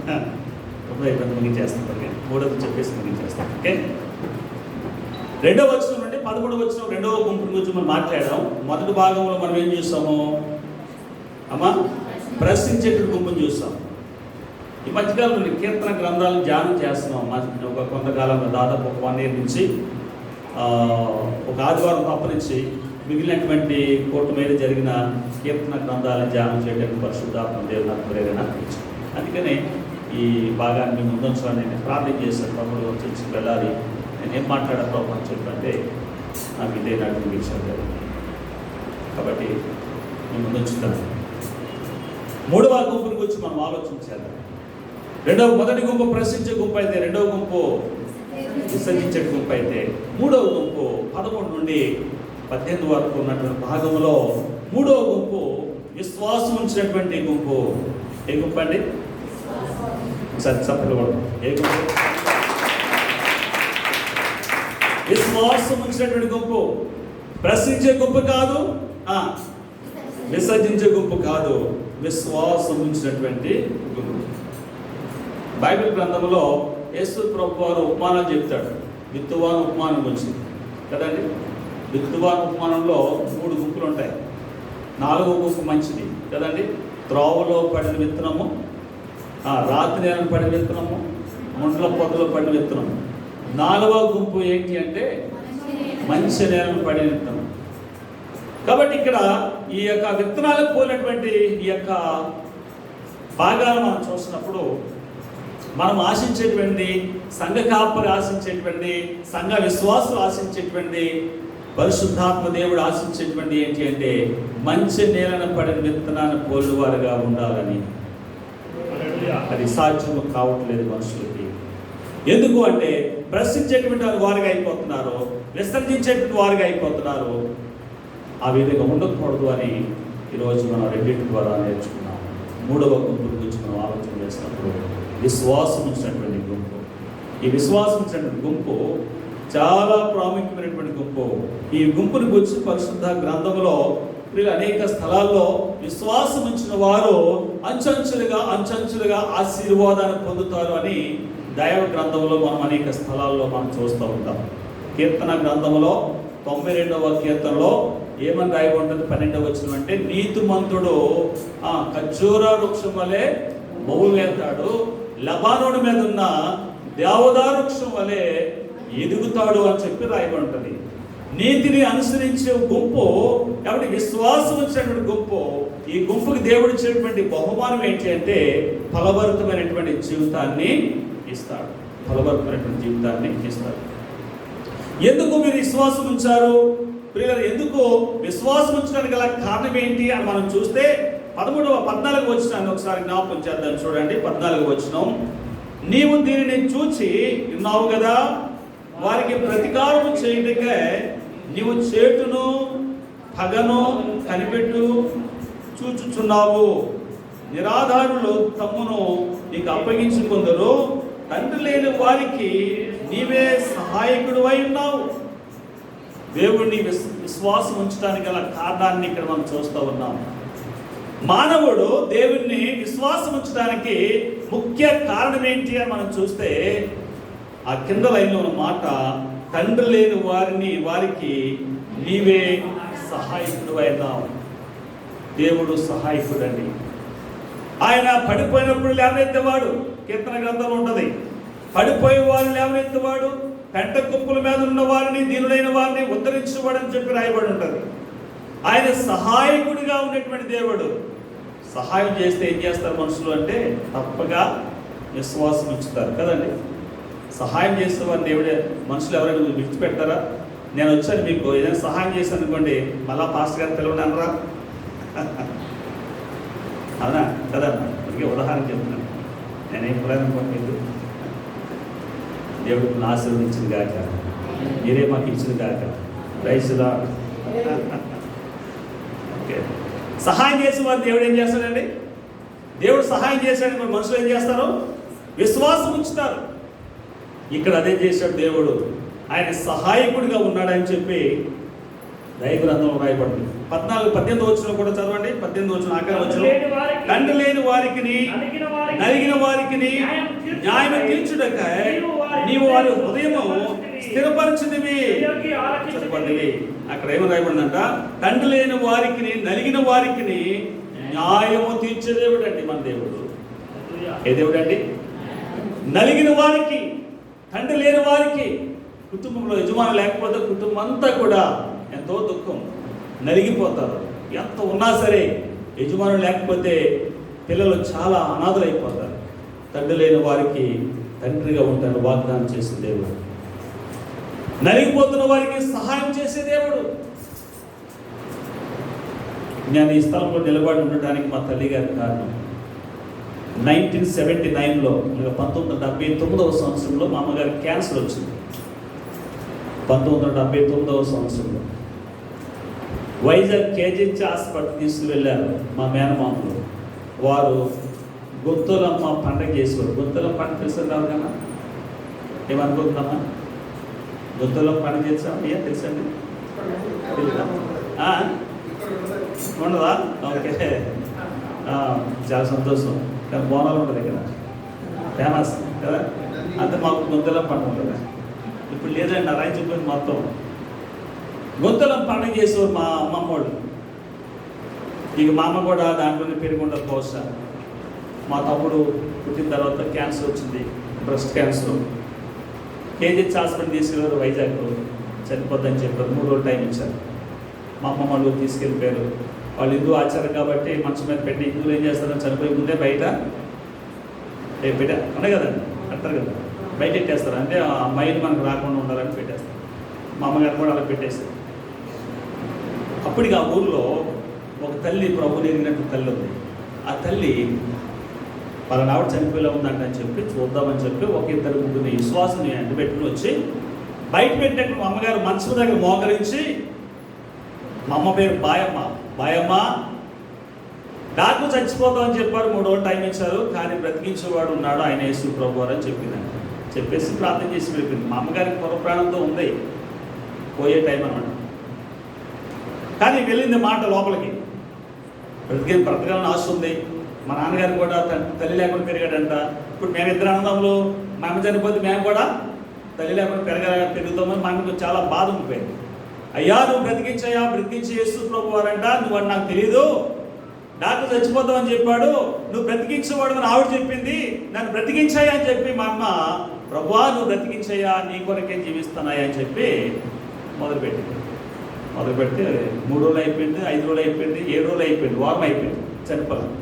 9 అయిపోయింది, ముగించేస్తాం. 3వ చెప్పేసి ముగించేస్తాం. ఓకే, 2వ వచనం నుండి 13వ వచనం 2వ గుంపు గురించి మనం మాట్లాడాం. మొదటి భాగంలో మనం ఏం చూస్తాము అమ్మా? ప్రశ్నించేటువంటి గుంపును చూస్తాం. ఈ మధ్యకాలంలో కీర్తన గ్రంథాలను ధ్యానం చేస్తున్నాం. ఒక కొంతకాలంలో దాదాపు ఒక 1 year నుంచి ఒక ఆదివారం తప్ప నుంచి మిగిలినటువంటి కోర్టు మీద జరిగిన కీర్తన గ్రంథాలను ధ్యానం చేయడానికి పరిశుద్ధాత్మ దేవుడు నాకు ప్రేరణ ఇచ్చింది. అందుకనే ఈ భాగాన్ని మేము ముందుంచాలని నేను ప్రార్థన చేశాను. తమ్ముడు చర్చికి వెళ్ళాలి, నేను ఏం మాట్లాడాలో అని చెప్పంటే నాకు ఇదే నాకు విషయం జరిగింది. కాబట్టి నేను ముందుంచుతాను. 3వ గుంపుని గురించి మనం ఆలోచించాలి. మొదటి గుంపు ప్రశ్నించే గుంపు అయితే, 2వ గుంపు విసర్జించే గుంపు అయితే, 3వ గుంపు 13 నుండి 18 వరకు ఉన్నటువంటి భాగంలో 3వ గుంపు విశ్వాసం ఉంచినటువంటి గుంపు. ఏ గుంపు అండి? చప్పట్లు కూడా. ఏ గుంపు? విశ్వాసం ఉంచినటువంటి గుంపు. ప్రశ్నించే గుంపు కాదు, విసర్జించే గుంపు కాదు, విశ్వాసం ఉంచినటువంటి గుంపు. బైబిల్ గ్రంథంలో యేసు ప్రభువు వారు ఉపమానాలు చెప్తాడు. విత్తువాని ఉపమానం గురించి కదండి. విత్తువాని ఉపమానంలో 3 గుంపులు ఉంటాయి. 4వ గుంపు మంచిది కదండి. త్రోవలో పడిన విత్తనము, రాతి నేలను పడిన విత్తనము, ముండ్ల పొదలో పడిన విత్తనము. 4వ గుంపు ఏంటి అంటే మంచి నేలను పడిన విత్తనం. కాబట్టి ఇక్కడ ఈ యొక్క విత్తనాలకు పోయినటువంటి ఈ యొక్క భాగాలు మనం చూసినప్పుడు మనం ఆశించేటువంటి సంఘ కాపరి ఆశించేటువంటి సంఘ విశ్వాసులు ఆశించేటువంటి పరిశుద్ధాత్మ దేవుడు ఆశించేటువంటి ఏంటి అంటే మంచి నేలను పడిన విత్తనాన్ని పోలువారుగా ఉండాలని. అది సాధ్యము కావట్లేదు మనుషులకి. ఎందుకు అంటే ప్రశ్నించేటువంటి వారిగా అయిపోతున్నారు, విసర్జించేటువంటి వారిగా అయిపోతున్నారు. ఆ విధంగా ఉండకూడదు అని ఈరోజు మనం రెండింటి ద్వారా నేర్చుకున్నాం. 3వ గుంపు గురించి మనం ఆలోచన చేసినప్పుడు విశ్వాసం ఉంచినటువంటి గుంపు. ఈ విశ్వాసం ఉంచినటువంటి గుంపు చాలా ప్రాముఖ్యమైనటువంటి గుంపు. ఈ గుంపుని గురించి పరిశుద్ధ గ్రంథంలో అనేక స్థలాల్లో విశ్వాసం ఉంచిన వారు అంచెంచులుగా ఆశీర్వాదాన్ని పొందుతారు అని దైవ గ్రంథంలో మనం అనేక స్థలాల్లో మనం చూస్తూ ఉంటాం. కీర్తన గ్రంథంలో 92వ కీర్తనలో ఏమని రాయి ఉంటుంది? 12వ వచనం అంటే నీతిమంతుడు ఖర్జూర వృక్షం వలె బహువేస్తాడు, లబానోను మీద ఉన్న దేవదారు వృక్షం వలె ఎదుగుతాడు అని చెప్పి రాయబడి ఉంటుంది. నీతిని అనుసరించే గుంపు కాబట్టి విశ్వాసం వచ్చినటువంటి గుంపు. ఈ గుంపుకి దేవుడు ఇచ్చినటువంటి బహుమానం ఏంటి అంటే ఫలభరితమైనటువంటి జీవితాన్ని ఇస్తాడు. ఫలభరితమైనటువంటి జీవితాన్ని ఇస్తాడు. ఎందుకు మీరు విశ్వాసం ఉంచారు ప్రియులారా? ఎందుకు విశ్వాసం ఉంచడానికి గల కారణం ఏంటి అని మనం చూస్తే 14వ వచనాన్ని ఒకసారి జ్ఞాపకం చేద్దాం. చూడండి, 14వ వచనం. నీవు దీనిని చూచి ఉన్నావు కదా, వారికి ప్రతీకారం చేయటకే నీవు చేటును పగను కనిపెట్టు చూచుచున్నావు. నిరాధారులు తమ్మును నీకు అప్పగించుకుందరు, తండ్రి లేని వారికి నీవే సహాయకుడు అయి ఉన్నావు. దేవుడిని విశ్వాసం ఉంచడానికి గల కారణాన్ని ఇక్కడ మనం చూస్తూ ఉన్నాం. మానవుడు దేవుణ్ణి విశ్వాసం ఉంచడానికి ముఖ్య కారణం ఏంటి అని మనం చూస్తే ఆ కింద లైన్లో ఉన్న మాట, తండ్రి లేని వారికి నీవే సహాయకుడు అయినావు. దేవుడు సహాయకుడు అండి. ఆయన పడిపోయినప్పుడు లేవనెత్తేవాడు. కీర్తన గ్రంథంలో ఉంటుంది. పడిపోయే వారిని లేవనెత్తేవాడు, పెంట కుప్పల మీద ఉన్న వారిని, దీనులైన వారిని ఉద్ధరించేవాడని చెప్పి రాయబడి ఉంటుంది. ఆయన సహాయకుడిగా ఉన్నటువంటి దేవుడు. సహాయం చేస్తే ఏం చేస్తారు మనుషులు అంటే తప్పగా విశ్వాసం ఉంచుతారు కదండి. సహాయం చేసే వారిని దేవుడే. మనుషులు ఎవరైనా విడిచిపెడతారా? నేను వచ్చాను మీకు ఏదైనా సహాయం చేశాను అనుకోండి, మళ్ళా పాస్టర్ గారు పిలవనరా? అవునా కదన్నా? అందుకే ఉదాహరణ చెప్తున్నాను. నేనేం పిల్లనుకోండి, దేవుడు మిమ్మల్ని ఆశీర్వదించిన గాక, మీరే మాకు ఇచ్చిన గాక. రైతులా ఓకే. సహాయం చేసిన వారు దేవుడు ఏం చేస్తాడండి? దేవుడు సహాయం చేశాడు. మరి మనుషులు ఏం చేస్తారు? విశ్వాసం ఉంచుతారు. ఇక్కడ అదే చేశాడు దేవుడు. ఆయన సహాయకుడిగా ఉన్నాడని చెప్పి దైవగ్రంథంలో రాయబడింది. 18 వచనం కూడా చదవండి. 18 వచనం ఆఖరి వచనం, తండ్రి లేని వారికి నలిగిన వారికి న్యాయం తీర్చుటకై నీవు వారి హృదయము స్థిరపరచినవి. చెప్పండి, అక్కడ ఏమని రాయబడిందంట? తండ్రి లేని వారికి నలిగిన వారికి న్యాయము తీర్చే దేవుడు అండి మన దేవుడు. ఏ దేవుడు అండి? నలిగిన వారికి, తండ్రి లేని వారికి. కుటుంబంలో యజమాని లేకపోతే కుటుంబం అంతా కూడా ఎంతో దుఃఖం, నలిగిపోతారు. ఎంత ఉన్నా సరే యజమానులు లేకపోతే పిల్లలు చాలా అనాథలైపోతారు. తండ్రి లేని వారికి తండ్రిగా ఉంటాడు వాగ్దానం చేసే దేవుడు. నలిగిపోతున్న వారికి సహాయం చేసే దేవుడు. నేను ఈ స్థలంలో నిలబడి ఉండటానికి మా తల్లి గారి కారణం. 1979లో 1979వ సంవత్సరంలో మా అమ్మగారికి క్యాన్సర్ వచ్చింది. 1979వ సంవత్సరంలో వైజాగ్ కేజీహెచ్ హాస్పిటల్ తీసుకువెళ్ళారు మా మేనమామలు. వారు గుంతలమ్మ పండగ చేసేవారు. గుంతలమ్మ పండుగ తెలుసు కాదు కదా? ఏమనుకుంటున్నామా? గుంతలమ్మ పండుగ చేసాం అయ్యా, తెలుసండి? ఉండదా? ఓకే, చాలా సంతోషం. కానీ బోనాలు ఉంటుంది ఇక్కడ, ఫేమస్ కదా. అంతే మాకు గుంతలమ్మ పండుగ ఉంటుంది. ఇప్పుడు లేదండి, అలా చెప్పేది మొత్తం. గుంతలం పండుగ చేసేవారు మా అమ్మమ్మ వాళ్ళు. ఇక మా అమ్మ కూడా దాంట్లోనే పెరుగుండదు బహుశా. మా తమ్ముడు పుట్టిన తర్వాత క్యాన్సర్ వచ్చింది, బ్రెస్ట్ క్యాన్సర్. కేజీహెచ్ హాస్పిటల్ తీసుకెళ్ళారు వైజాగ్లో. చనిపోద్దని చెప్పారు. 3 రోజులు టైం ఇచ్చారు. మా అమ్మమ్మ వాళ్ళు తీసుకెళ్ళిపోయారు. వాళ్ళు హిందూ ఆచారం కాబట్టి మంచం మీద పెట్టి, హిందువులు ఏం చేస్తారని చనిపోయి ముందే బయట పెట్టా ఉన్నాయి కదండి, అంటారు కదా, బయట పెట్టేస్తారు. అంటే ఆ అమ్మాయిని మనకు రాకుండా ఉండాలని పెట్టేస్తారు. మా అమ్మగారు కూడా అలా పెట్టేస్తారు. అప్పటికి ఆ ఊళ్ళో ఒక తల్లి, ప్రభుని ఎరిగినట్టు తల్లి ఉంది. ఆ తల్లి వాళ్ళ ఆవిడ చనిపోయేలా ఉందంట అని చెప్పి చూద్దామని చెప్పి ఒక 2-3 విశ్వాసం అంటు పెట్టుకుని వచ్చి బయట పెట్టినట్టు మా అమ్మగారు మనసు దగ్గర మోకరించి, మా అమ్మ పేరు బాయమ్మ, బాయమ్మ డాక్టర్ చచ్చిపోతామని చెప్పారు. 3 రోజులు టైం ఇచ్చారు, కానీ బ్రతికించేవాడు ఉన్నాడు, ఆయన యేసు ప్రభు అని చెప్పిందంట. చెప్పేసి ప్రార్థన చేసి వెళ్ళిపోయింది. మా అమ్మగారికి పొర ప్రాణంతో ఉంది, పోయే టైం అన్నమాట. కానీ వెళ్ళింది మాట లోపలికి. బ్రతకాలని ఆశ ఉంది. మా నాన్నగారు కూడా తల్లి లేకుండా పెరిగాడంట. ఇప్పుడు మేమిద్దరు అన్నదమ్ములు, మా అమ్మ చనిపోతే మేము కూడా తల్లి లేకుండా పెరుగుతామని మా అమ్మకు చాలా బాధ ఉండిపోయింది. అయ్యా నువ్వు బ్రతికించయ్యా, బ్రతికించి యేసు ప్రభు వారంట, నువ్వు అని నాకు తెలీదు, డాక్టర్ చచ్చిపోతామని చెప్పాడు, నువ్వు బ్రతికించేవాడు అని ఆవిడ చెప్పింది, నన్ను బ్రతికించాయా అని చెప్పి మా అమ్మ, ప్రభువా నువ్వు బ్రతికించయ్యా, నీ కొరకే జీవిస్తున్నాయా అని చెప్పి మొదలుపెట్టింది. మొదలుపెడితే 3 రోజులు అయిపోయింది, 5 రోజులు అయిపోయింది, 7 రోజులు అయిపోయింది, వారం అయిపోయింది, చనిపోయింది.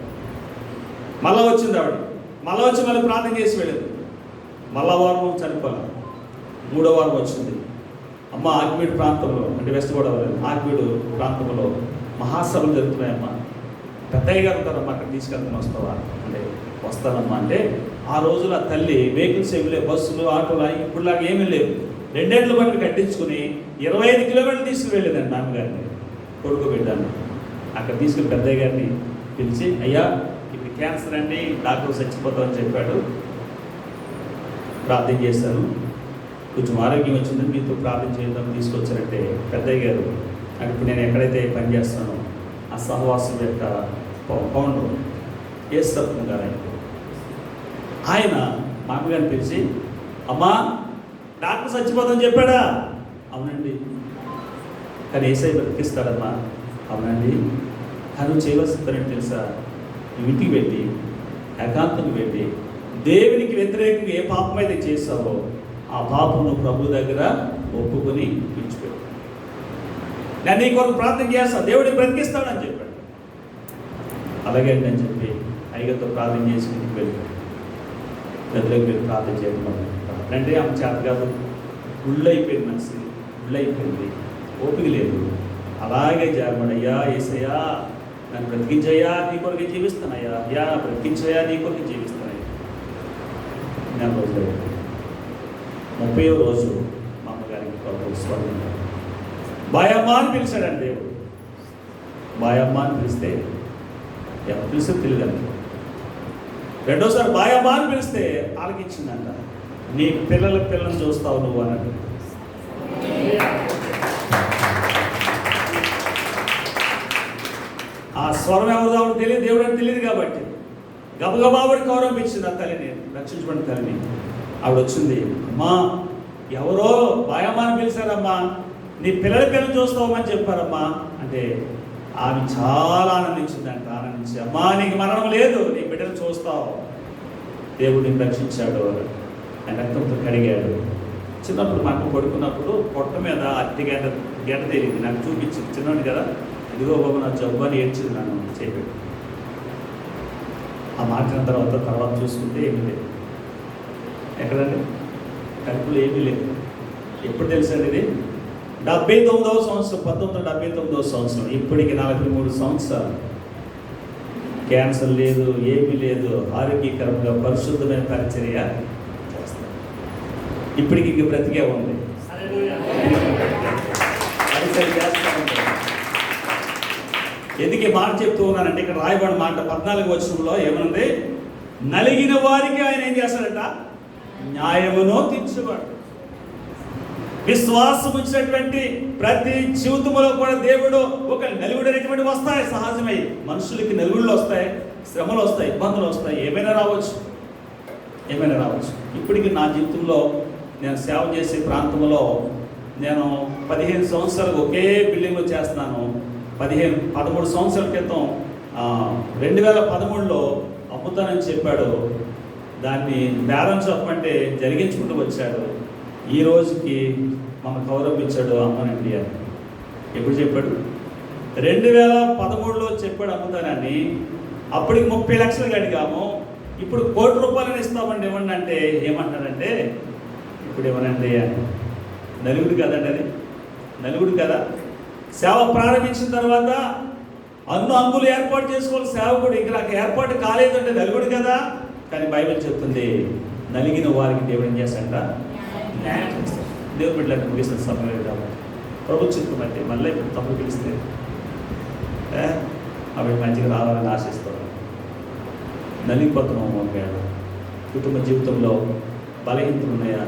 మళ్ళా వచ్చింది ఆవిడ. మళ్ళీ వచ్చి మళ్ళీ ప్రార్థన చేసి వెళ్ళింది. మళ్ళా వారం చనిపోయింది. 3వ వారం వచ్చింది. అమ్మ ఆర్కివీడు ప్రాంతంలో, అంటే వెస్ట్ గోదావరి ఆర్కివీడు ప్రాంతంలో మహాసభలు జరుగుతున్నాయమ్మా, పెద్దయ్య గారు ఉంటారమ్మా, అక్కడ తీసుకెళ్తాను, వస్తావా అంటే వస్తానమ్మా అంటే, ఆ రోజుల తల్లి వెహికల్స్ ఏమి లేవు, బస్సులు ఆటోలు ఇప్పుడులాగా ఏమీ లేవు. 2 ఏళ్ల బండి కట్టించుకుని 25 కిలోమీటర్లు తీసుకువెళ్ళేదండి నాన్నగారిని, కొడుకు బిడ్డాన్ని. అక్కడ తీసుకుని పెద్దయ్య గారిని పిలిచి, అయ్యా ఇప్పుడు క్యాన్సర్ అండి, డాక్టర్ చచ్చిపోతామని చెప్పాడు, ప్రార్థన చేశాను, కొంచెం ఆరోగ్యం వచ్చిందని మీతో ప్రార్థన చేద్దాం తీసుకొచ్చారంటే, పెద్దయ్య గారు అంటే ఇప్పుడు నేను ఎక్కడైతే పని చేస్తానో ఆ సహవాసం యొక్క ఫౌండర్ యేసరత్నం గారు, ఆయన మా అమ్మగారిని పిలిచి, అమ్మా డాక్టర్ చచ్చిపోతామని చెప్పాడా? అవునండి. కానీ ఏసై బ్రతికిస్తాడమ్మా? అవునండి. కానీ నువ్వు చేయవలసిన పని తెలుసా? నువ్వు ఇంటికి పెట్టి, ఏకాంతం పెట్టి, దేవునికి వ్యతిరేకంగా ఏ పాపం అయితే చేస్తావో ఆ పాపం నువ్వు ప్రభు దగ్గర ఒప్పుకొని విడిచిపెట్టు, నేను నీ కొరకు ప్రార్థన చేస్తా, దేవుడిని బ్రతికిస్తాడని చెప్పాడు. అలాగే అని చెప్పి అయ్యగారితో ప్రార్థన చేసి ఇంటికి వెళ్ళి గదిలోకి వెళ్ళి ప్రార్థన చేయడం అంటే ఆమె చేత కాదు, గుళ్ళు అయిపోయింది, మనసు గుళ్ళు అయిపోయింది, ఓపిక లేదు. అలాగే జారమడయ్యా, ఏసయ్యా నన్ను బ్రతికించయ్యా, నీ కొరకు జీవిస్తానయ్యా, అయ్యా బ్రతికించయ్యా, నీ కొరకు జీవిస్తానయ్యా. నేను రోజు 30వ రోజు మా అమ్మగారికి ప్రభు స్వర్గం బాయమ్మ అని పిలిచాడండి దేవుడు. బాయమ్మ అని పిలిస్తే ఎవరు పిలిస్తే తెలియదండి. రెండోసారి బాయమ్మ అని పిలిస్తే ఆలకించిందంట. నీ పిల్లలను చూస్తావు నువ్వు అన్నట్టు. ఆ స్వరం ఎవరు తెలియదు, దేవుడు అని తెలియదు కాబట్టి గబగబాబడి గౌరవం ఇచ్చింది ఆ తల్లిని, రక్షించబడిన తల్లిని. ఆవిడ వచ్చింది, అమ్మా ఎవరో బాయమ్మ అని పిలిచారమ్మా, నీ పిల్లలను చూస్తావమ్మని చెప్పారమ్మా అంటే ఆమె చాలా ఆనందించిందంట. ఆనందించి, అమ్మా నీకు మరణం లేదు, నీ బిడ్డను చూస్తావు, దేవుడు నిన్ను రక్షించాడు, ఆయన రక్తంతో కడిగాడు. చిన్నప్పుడు మా అమ్మ పడుకున్నప్పుడు పొట్ట మీద అట్టి గెట తెలియదు, నాకు చూపించింది, చిన్నోడు కదా, ఇదిగో బాబు నా జబ్బు అని ఏడ్చింది నన్ను చేపెట్టి. ఆ మాట్లాడిన తర్వాత చూసుకుంటే ఏమీ లేదు. ఎక్కడండి కడుపులో ఏమీ లేదు. ఎప్పుడు తెలుసండి ఇది? 79వ సంవత్సరం, 1979వ సంవత్సరం. ఇప్పటికి 43 సంవత్సరాలు. క్యాన్సర్ లేదు, ఏమీ లేదు, ఆరోగ్యకరంగా పరిశుద్ధమైన పరిచర్య చేస్తాం. ఇప్పటికి ఇంక బ్రతికే ఉంది, పరిచర్య చేస్తా ఉంది. ఎందుకు ఈ మాట చెప్తూ ఉన్నానంటే ఇక్కడ రాయబడిన మాట 14వ వచనంలో ఏమనుంది? నలిగిన వారికి ఆయన ఏం చేస్తాడట? న్యాయమును తీర్చువాడు. విశ్వాసం వచ్చినటువంటి ప్రతి జీవితంలో కూడా దేవుడు ఒక నలుగుడు అనేటువంటి వస్తాయి, సహజమై మనుషులకి నలుగుళ్ళు వస్తాయి, శ్రమలు వస్తాయి, ఇబ్బందులు వస్తాయి, ఏమైనా రావచ్చు. ఇప్పటికి నా జీవితంలో నేను సేవ చేసే ప్రాంతంలో నేను 15 సంవత్సరాలు ఒకే బిల్డింగ్లో చేస్తున్నాను. 13 సంవత్సరాల క్రితం 2013లో అమ్ముతానని చెప్పాడు. దాన్ని బేరం చెప్పమంటే జరిగించుకుంటూ వచ్చాడు. ఈ రోజుకి మమ్మల్ని గౌరవించాడు, అమ్మనండి అని. ఎప్పుడు చెప్పాడు? 2013లో చెప్పాడు అమ్ముతానని. అప్పటికి 30 లక్షలు అడిగాము. ఇప్పుడు ₹1 కోటి ఇస్తామండి, ఇవ్వండి అంటే ఏమంటాడంటే, ఇప్పుడు ఇవ్వనండి అని. నలుగుడు కదండి అది, నలుగుడు కదా. సేవ ప్రారంభించిన తర్వాత అంగులు ఏర్పాటు చేసుకోవాలి సేవకుడు. ఇంకా నాకు ఏర్పాటు కాలేదంటే నలుగుడు కదా. కానీ బైబిల్ చెప్తుంది, నలిగిన వారికి దేవుడు ఏం చేస్తాడంట? న్యాయం చేస్తాడు. దేవుడు బిడ్డలకు ముగిస్తున్న సమయం కాబట్టి ప్రభు చిత్తం అంటే మళ్ళీ ఇప్పుడు తప్పు పిలిస్తే అవి మంచిగా రావాలని ఆశిస్తాడు. నలిగిపోతున్నాము ఒకవేళ కుటుంబ జీవితంలో బలహీనతలు ఉన్నాయా,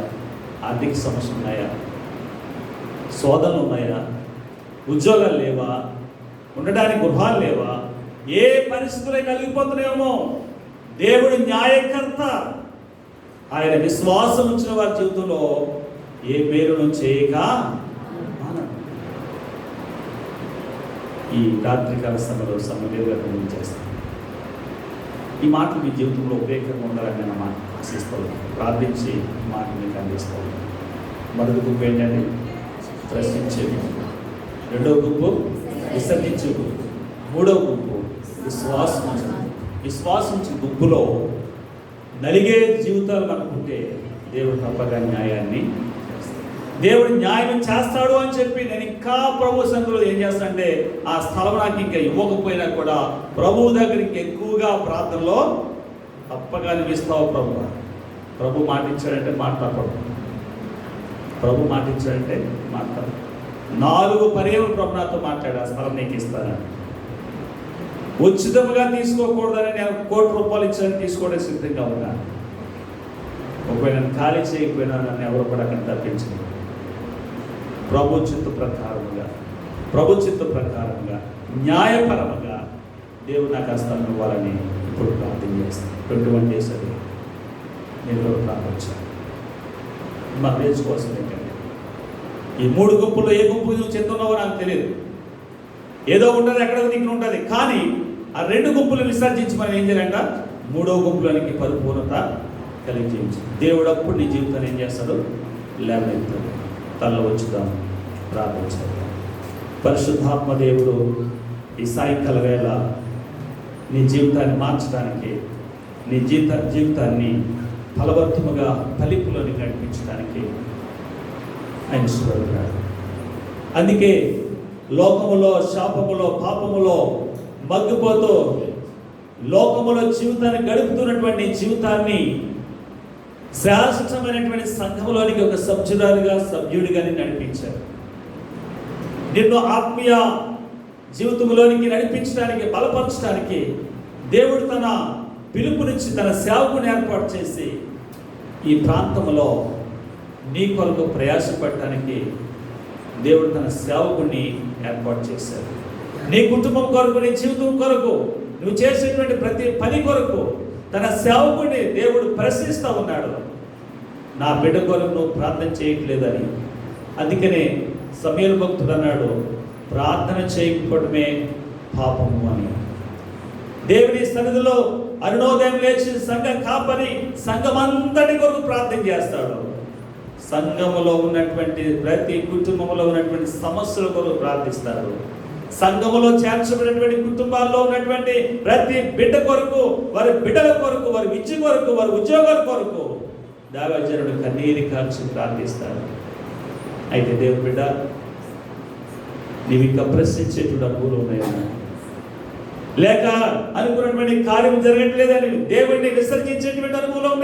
ఆర్థిక సమస్యలు ఉన్నాయా, శోధనలు ఉన్నాయా, ఉద్యోగాలు లేవా, ఉండడానికి గృహాలు లేవా, ఏ పరిస్థితులే కలిగిపోతున్నాయేమో, దేవుడు న్యాయకర్త. ఆయన విశ్వాసం ఉంచిన వారి జీవితంలో ఏ మేలును చేయక ఈ రాత్రికాల సమయంలో సమయం చేస్తాను. ఈ మాటలు మీ జీవితంలో ఉపయోగకరంగా ఉండాలని నేను ఆశిస్తాను. ప్రార్థించి ఈ మాటలు మీకు అందిస్తాను. మొదటి గుంపు ఏంటంటే ప్రశ్నించే గుంపు, రెండవ గుంపు విసర్జించే గుంపు, మూడవ గుంపు విశ్వాసించే గుంపులో నలిగే జీవితాలు అనుకుంటే దేవుడు తప్పగా న్యాయాన్ని దేవుడు న్యాయం చేస్తాడు అని చెప్పి నేను ఇంకా ప్రభు సంఘంలో ఏం చేస్తానంటే ఆ స్థలం నాకు ఇంకా ఇవ్వకపోయినా కూడా ప్రభువు దగ్గరికి ఎక్కువగా ప్రార్థనలో తప్పగా అనిపిస్తావు. ప్రభు మాటించాడంటే మాట్లాడకూడదు. ప్రభు మాటించాడంటే మాట్లాడు. 4 పర్యాలు ప్రభు నాతో మాట్లాడు, ఆ స్థలం నీకు ఇస్తానని. ఉచితంగా తీసుకోకూడదని నేను ₹1 కోటి ఇచ్చానని తీసుకోవడానికి సిద్ధంగా ఉన్నాను. ఒకవేళ నేను ఖాళీ చేయకపోయినా నన్ను ఎవరు కూడా అక్కడ తప్పించలేదు. ప్రభు చిత్త ప్రకారంగా న్యాయపరంగా దేవుడు నాకు హస్తాన్ని ఇవ్వాలని ఇప్పుడు ప్రార్థన చేస్తాను. 21 days అది నేను ప్రార్థించాను. మనం నేర్చుకోవాల్సింది ఏంటంటే ఈ 3 గుంపుల్లో ఏ గుంపు నువ్వు చెందుతున్నావో నాకు తెలియదు. ఏదో ఉంటుంది, ఎక్కడ దిక్కున ఉంటుంది. కానీ ఆ 2 గుంపులు విసర్జించి మనం ఏం చేయాలంట? 3వ గుంపులోనికి పరిపూర్ణత కలిగించు. దేవుడు అప్పుడు నీ జీవితాన్ని ఏం చేస్తాడు? లేవనెత్తాడు. తనలో వచ్చుదాం, ప్రార్థించాడు. పరిశుద్ధాత్మ దేవుడు ఈ సాయంకాల వేళ నీ జీవితాన్ని మార్చడానికి, నీ జీవితాన్ని ఫలవంతముగా ఫలింపులోని నడిపించడానికి ఆయన ఇష్టపడుతున్నాడు. అందుకే లోకములో, శాపములో, పాపములో మగ్గిపోతూ లోకములో జీవితాన్ని గడుపుతున్నటువంటి జీవితాన్ని శాశ్వతమైనటువంటి సంఘంలోనికి ఒక సభ్యుడిగా నడిపించారు. నిన్ను ఆత్మీయ జీవితంలోనికి నడిపించడానికి, బలపరచడానికి దేవుడు తన పిలుపునిచ్చి తన సేవకుని ఏర్పాటు చేసి ఈ ప్రాంతంలో నీ కొరకు ప్రయాసపడటానికి దేవుడు తన సేవకుని ఏర్పాటు చేశారు. నీ కుటుంబం కొరకు, నీ జీవితం కొరకు, నువ్వు చేసేటువంటి ప్రతి పని కొరకు తన సేవకుని దేవుడు ప్రశ్నిస్తూ ఉన్నాడు. నా బిడ్డ కొరకు నువ్వు ప్రార్థన చేయట్లేదని. అందుకనే సమూయేలు భక్తుడు అన్నాడు, ప్రార్థన చేయకపోవడమే పాపము అని. దేవుని సన్నిధిలో అరుణోదయం లేచి సంఘం కాపరి సంఘమంతటి కొరకు ప్రార్థన చేస్తాడు. సంఘములో ఉన్నటువంటి ప్రతి కుటుంబంలో ఉన్నటువంటి సమస్యల కొరకు ప్రార్థిస్తాడు. సంఘములో చేర్చబడినటువంటి కుటుంబాల్లో ఉన్నటువంటి ప్రతి బిడ్డ కొరకు, వారి బిడ్డల కొరకు, వారి విద్య కొరకు, వారి ఉద్యోగాల కొరకు దైవజనుడు కన్నీరు కార్చి ప్రార్థిస్తాడు. అయితే దేవుని బిడ్డ, నీవు ఇంకా ప్రశ్నించేటువంటి అనుభూలు ఉన్నాయా? లేక అనుకున్నటువంటి కార్యం జరగట్లేదని దేవుడిని విసర్జించేటువంటి అనుభవం